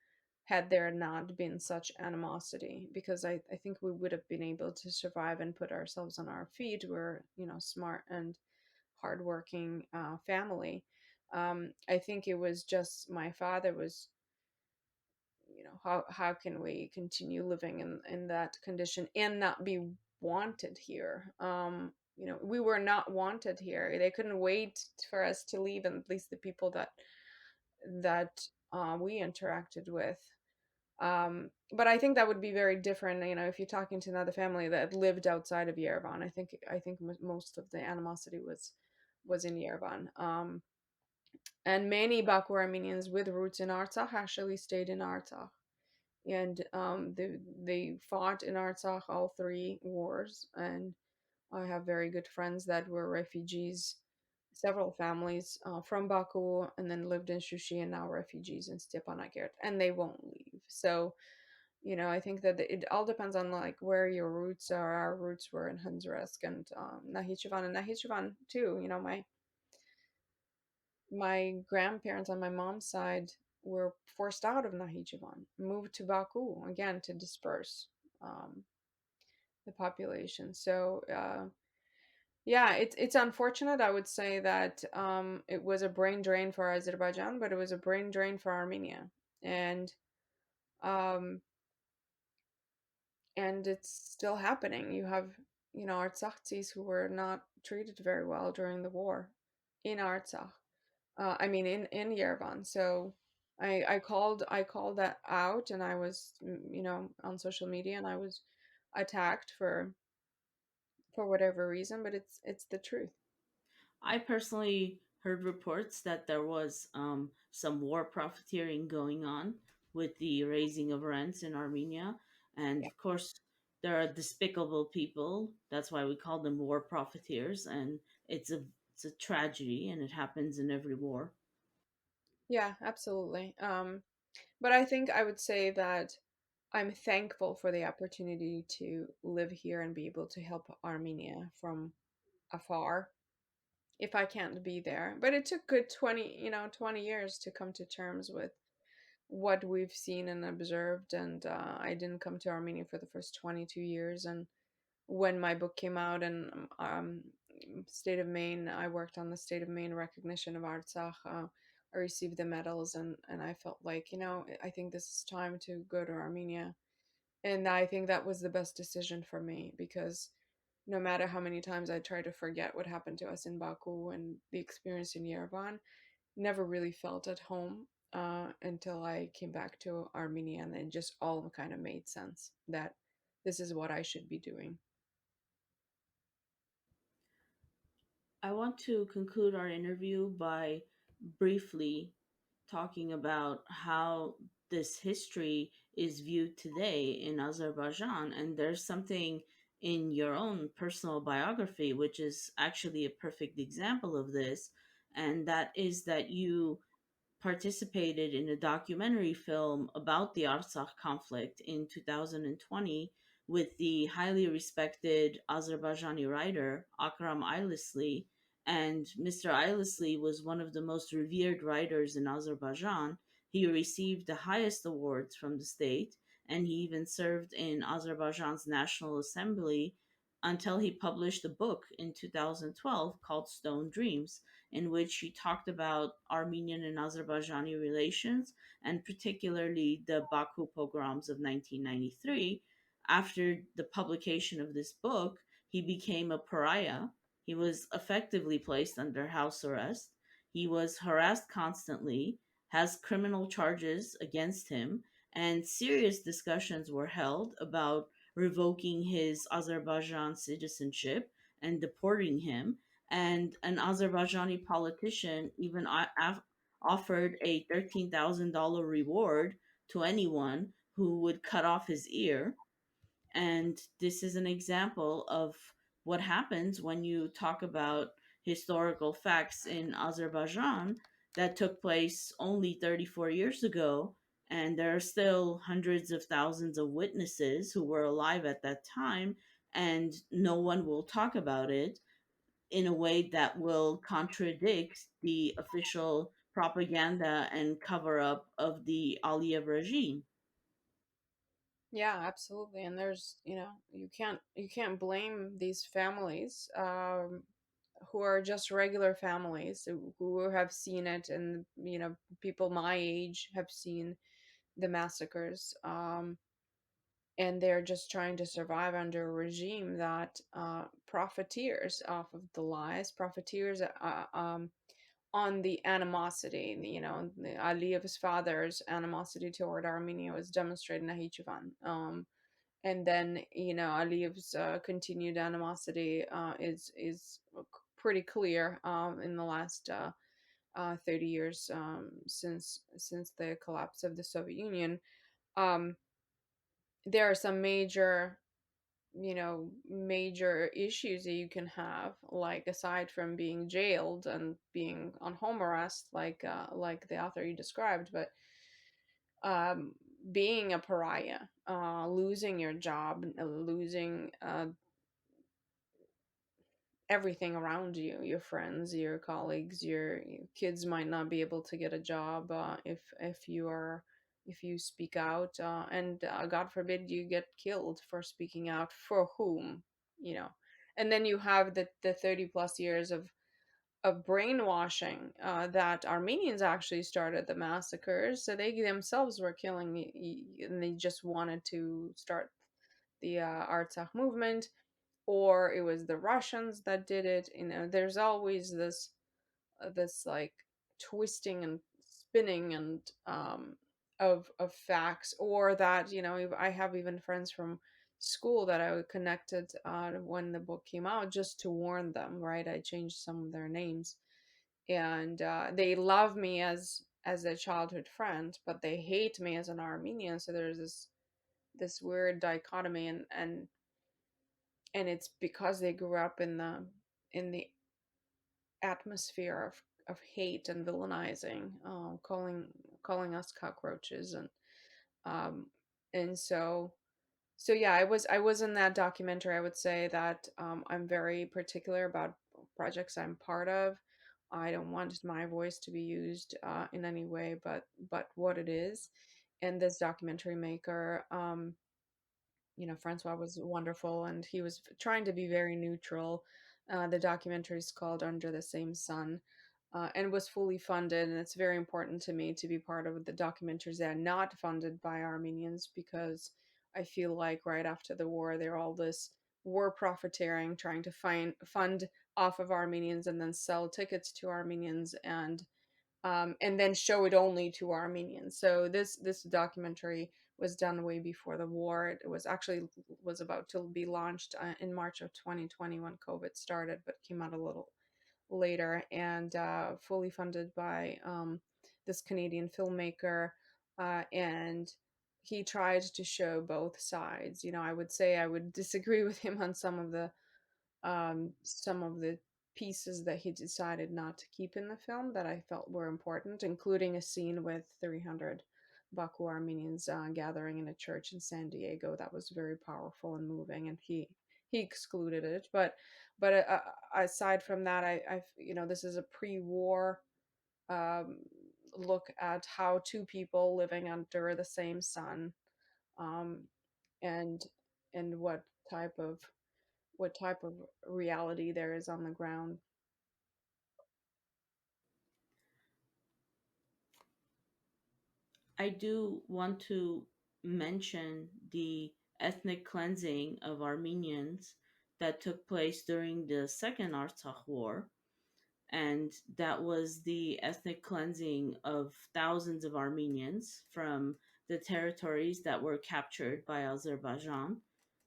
had there not been such animosity, because I think we would have been able to survive and put ourselves on our feet. We're, smart and hardworking family. I think it was just my father was, how can we continue living in that condition and not be wanted here? We were not wanted here. They couldn't wait for us to leave, and at least the people that we interacted with. But I think that would be very different, if you're talking to another family that lived outside of Yerevan. I think most of the animosity was in Yerevan. And many Baku Armenians with roots in Artsakh actually stayed in Artsakh, and they fought in Artsakh all three wars. And I have very good friends that were refugees, several families from Baku, and then lived in Shushi, and now refugees in Stepanakert, and they won't leave. So, I think that it all depends on, like, where your roots are. Our roots were in Hunzresk and Nahichevan too. My grandparents on my mom's side were forced out of Nahichevan, moved to Baku again to disperse um, the population. So Yeah, it's unfortunate. I would say that it was a brain drain for Azerbaijan, but it was a brain drain for Armenia, and um, it's still happening. You have, Artsakhis who were not treated very well during the war in Artsakh. I mean, in Yerevan. So I called that out, and I was, on social media, and I was attacked for whatever reason, but it's the truth. I personally heard reports that there was some war profiteering going on with the raising of rents in Armenia. And Yeah. of course, there are despicable people. That's why we call them war profiteers. And it's a tragedy, and it happens in every war. Yeah, absolutely. But I think I would say that I'm thankful for the opportunity to live here and be able to help Armenia from afar if I can't be there. But it took good 20 years to come to terms with what we've seen and observed. And I didn't come to Armenia for the first 22 years. And when my book came out, and state of Maine, I worked on the state of Maine recognition of Artsakh. I received the medals, and I felt like, I think this is time to go to Armenia. And I think that was the best decision for me, because no matter how many times I tried to forget what happened to us in Baku and the experience in Yerevan, never really felt at home until I came back to Armenia, and it just all kind of made sense that this is what I should be doing. I want to conclude our interview by briefly talking about how this history is viewed today in Azerbaijan. And there's something in your own personal biography, which is actually a perfect example of this. And that is that you participated in a documentary film about the Artsakh conflict in 2020 with the highly respected Azerbaijani writer Akram Aylisli. And Mr. Aylisli was one of the most revered writers in Azerbaijan. He received the highest awards from the state, and he even served in Azerbaijan's National Assembly until he published a book in 2012 called Stone Dreams, in which he talked about Armenian and Azerbaijani relations, and particularly the Baku pogroms of 1993. After the publication of this book, he became a pariah. He was effectively placed under house arrest. He was harassed constantly, has criminal charges against him, and serious discussions were held about revoking his Azerbaijan citizenship and deporting him. And an Azerbaijani politician even offered a $13,000 reward to anyone who would cut off his ear. And this is an example of what happens when you talk about historical facts in Azerbaijan that took place only 34 years ago. And there are still hundreds of thousands of witnesses who were alive at that time, and no one will talk about it in a way that will contradict the official propaganda and cover up of the Aliyev regime. Yeah, absolutely. And there's, you can't blame these families who are just regular families who have seen it, and people my age have seen the massacres, and they're just trying to survive under a regime that profiteers off of the lies, profiteers on the animosity. Aliyev's father's animosity toward Armenia was demonstrated in Nakhchivan. And then, Aliyev's continued animosity is pretty clear in the last 30 years, since the collapse of the Soviet Union. Um, there are some major issues that you can have, like, aside from being jailed and being on home arrest, like the author you described, but um, being a pariah, losing your job, losing everything around you, your friends, your colleagues, your kids might not be able to get a job if you speak out, and God forbid you get killed for speaking out, for whom, you know And then you have the 30 plus years of brainwashing, that Armenians actually started the massacres. So they themselves were killing, and they just wanted to start the Artsakh movement, or it was the Russians that did it. You know, there's always this like twisting and spinning and of facts, or that, you know, I have even friends from school that I connected when the book came out, just to warn them, right? I changed some of their names, and they love me as a childhood friend, but they hate me as an Armenian. So there's this weird dichotomy, and it's because they grew up in the atmosphere of hate and villainizing, calling us cockroaches, um and so yeah, I was in that documentary. I would say that I'm very particular about projects I'm part of. I don't want my voice to be used in any way but what it is. And this documentary maker, Francois was wonderful, and he was trying to be very neutral. The documentary is called Under the Same Sun, and was fully funded. And it's very important to me to be part of the documentaries that are not funded by Armenians, because I feel like right after the war, they're all this war profiteering, trying to fund off of Armenians and then sell tickets to Armenians, and then show it only to Armenians. So this documentary was done way before the war. It was actually was about to be launched in March of 2020 when COVID started, but came out a little later, and fully funded by this Canadian filmmaker, and he tried to show both sides. I would say I would disagree with him on some of the pieces that he decided not to keep in the film that I felt were important, including a scene with 300 Baku Armenians gathering in a church in San Diego. That was very powerful and moving, and he excluded it. But aside from that, this is a pre-war um, look at how two people living under the same sun, um, and and what type of reality there is on the ground. I do want to mention the ethnic cleansing of Armenians that took place during the Second Artsakh War, and that was the ethnic cleansing of thousands of Armenians from the territories that were captured by Azerbaijan,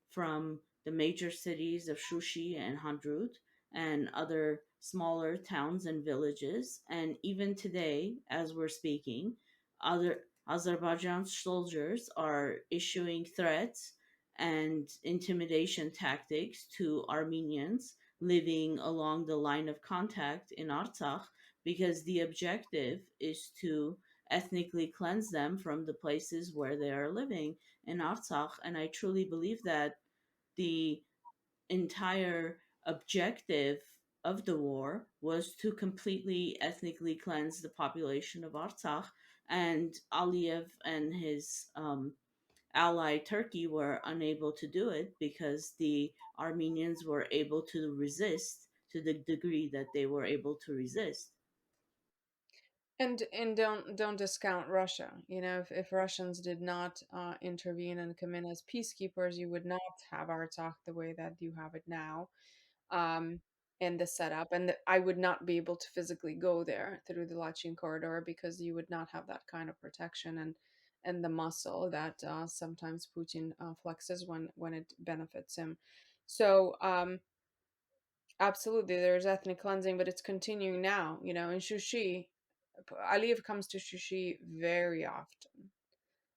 from the major cities of Shushi and Handrut, and other smaller towns and villages. And even today, as we're speaking, other Azerbaijan soldiers are issuing threats and intimidation tactics to Armenians living along the line of contact in Artsakh, because the objective is to ethnically cleanse them from the places where they are living in Artsakh. And I truly believe that the entire objective of the war was to completely ethnically cleanse the population of Artsakh. And Aliyev and his ally Turkey were unable to do it because the Armenians were able to resist to the degree that they were able to resist. And don't discount Russia. If Russians did not intervene and come in as peacekeepers, you would not have Artsakh the way that you have it now, um, and the setup. And I would not be able to physically go there through the Lachin corridor, because you would not have that kind of protection and the muscle that sometimes Putin flexes when it benefits him. So absolutely, there's ethnic cleansing, but it's continuing now. In Shushi, Aliyev comes to Shushi very often,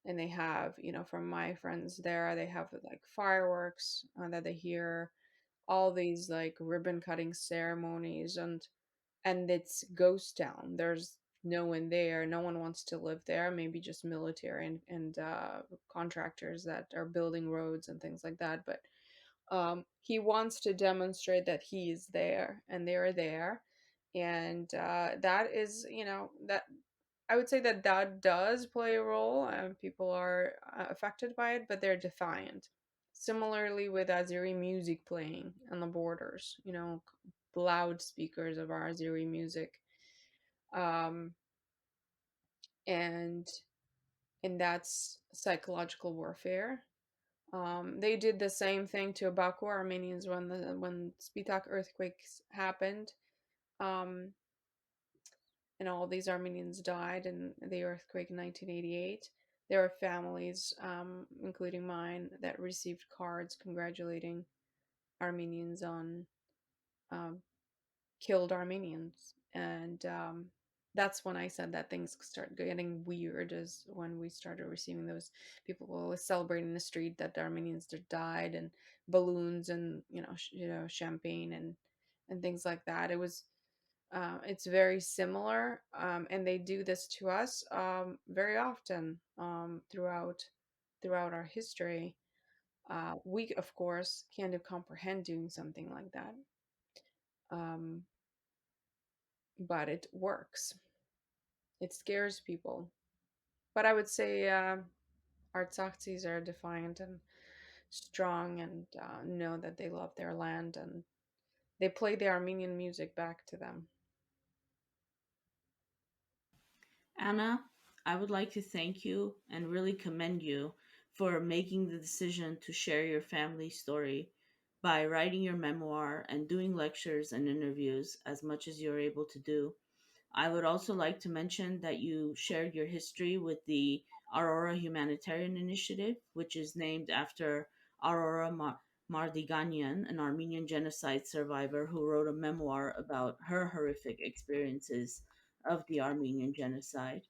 and they have, from my friends there, they have like fireworks that they hear, all these like ribbon cutting ceremonies, and it's ghost town. There's no one there. No one wants to live there. Maybe just military and contractors that are building roads and things like that. But he wants to demonstrate that he is there and they're there, and that is, that I would say that does play a role, and people are affected by it, but they're defiant. Similarly with Azeri music playing on the borders, loudspeakers of our Azeri music. Um, and and that's psychological warfare. They did the same thing to Baku Armenians when Spitak earthquakes happened. Um, and all these Armenians died in the earthquake in 1988. There are families, including mine, that received cards congratulating Armenians on um, killed Armenians. And that's when I said that things start getting weird, is when we started receiving those people who celebrating in the street that the Armenians that died, and balloons, and champagne, and things like that. It's very similar, and they do this to us very often throughout our history. We, of course, can't comprehend doing something like that, um, but it works. It scares people. But I would say Artsaksis are defiant and strong, and know that they love their land, and they play the Armenian music back to them. Anna, I would like to thank you and really commend you for making the decision to share your family story by writing your memoir and doing lectures and interviews as much as you're able to do. I would also like to mention that you shared your history with the Aurora Humanitarian Initiative, which is named after Aurora Mardiganian, an Armenian genocide survivor who wrote a memoir about her horrific experiences of the Armenian genocide.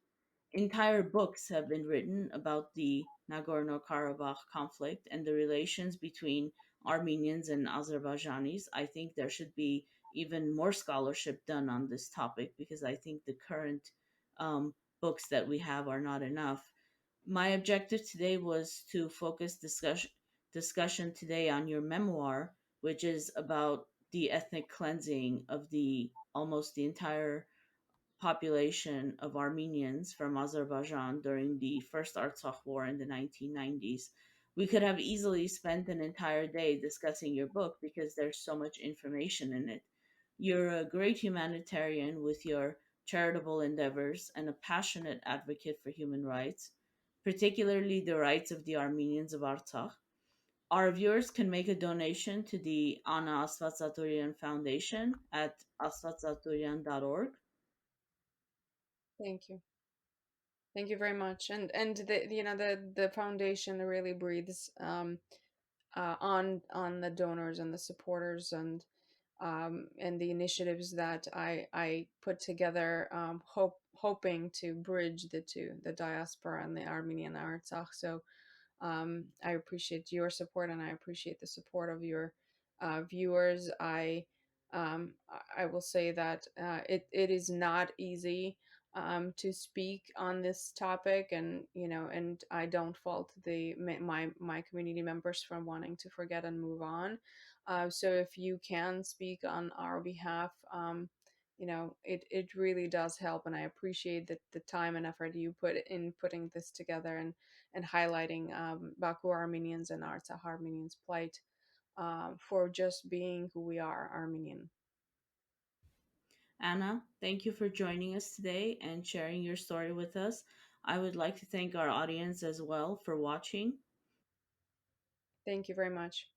Entire books have been written about the Nagorno-Karabakh conflict and the relations between Armenians and Azerbaijanis. I think there should be even more scholarship done on this topic because I think the current books that we have are not enough. My objective today was to focus discussion today on your memoir, which is about the ethnic cleansing of the almost the entire population of Armenians from Azerbaijan during the First Artsakh War in the 1990s. We could have easily spent an entire day discussing your book because there's so much information in it. You're a great humanitarian with your charitable endeavors and a passionate advocate for human rights, particularly the rights of the Armenians of Artsakh. Our viewers can make a donation to the Anna Astvatsaturian Foundation at astvatsaturian.org. Thank you. Thank you very much. And the foundation really breathes on the donors and the supporters, and the initiatives that I put together, hoping to bridge the two, the diaspora and the Armenian Artsakh. So I appreciate your support, and I appreciate the support of your viewers. I will say that it is not easy to speak on this topic, and I don't fault my community members from wanting to forget and move on. So if you can speak on our behalf, it really does help, and I appreciate the time and effort you put in putting this together, and highlighting Baku Armenians and Artsakh Armenians' plight, for just being who we are, Armenian. Anna, thank you for joining us today and sharing your story with us. I would like to thank our audience as well for watching. Thank you very much.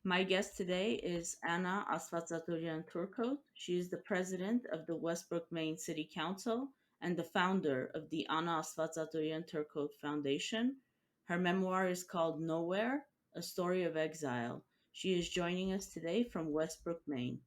My guest today is Anna Astvatsaturian Turcotte. She is the president of the Westbrook, Maine City Council and the founder of the Anna Astvatsaturian Turcotte Foundation. Her memoir is called Nowhere, A Story of Exile. She is joining us today from Westbrook, Maine.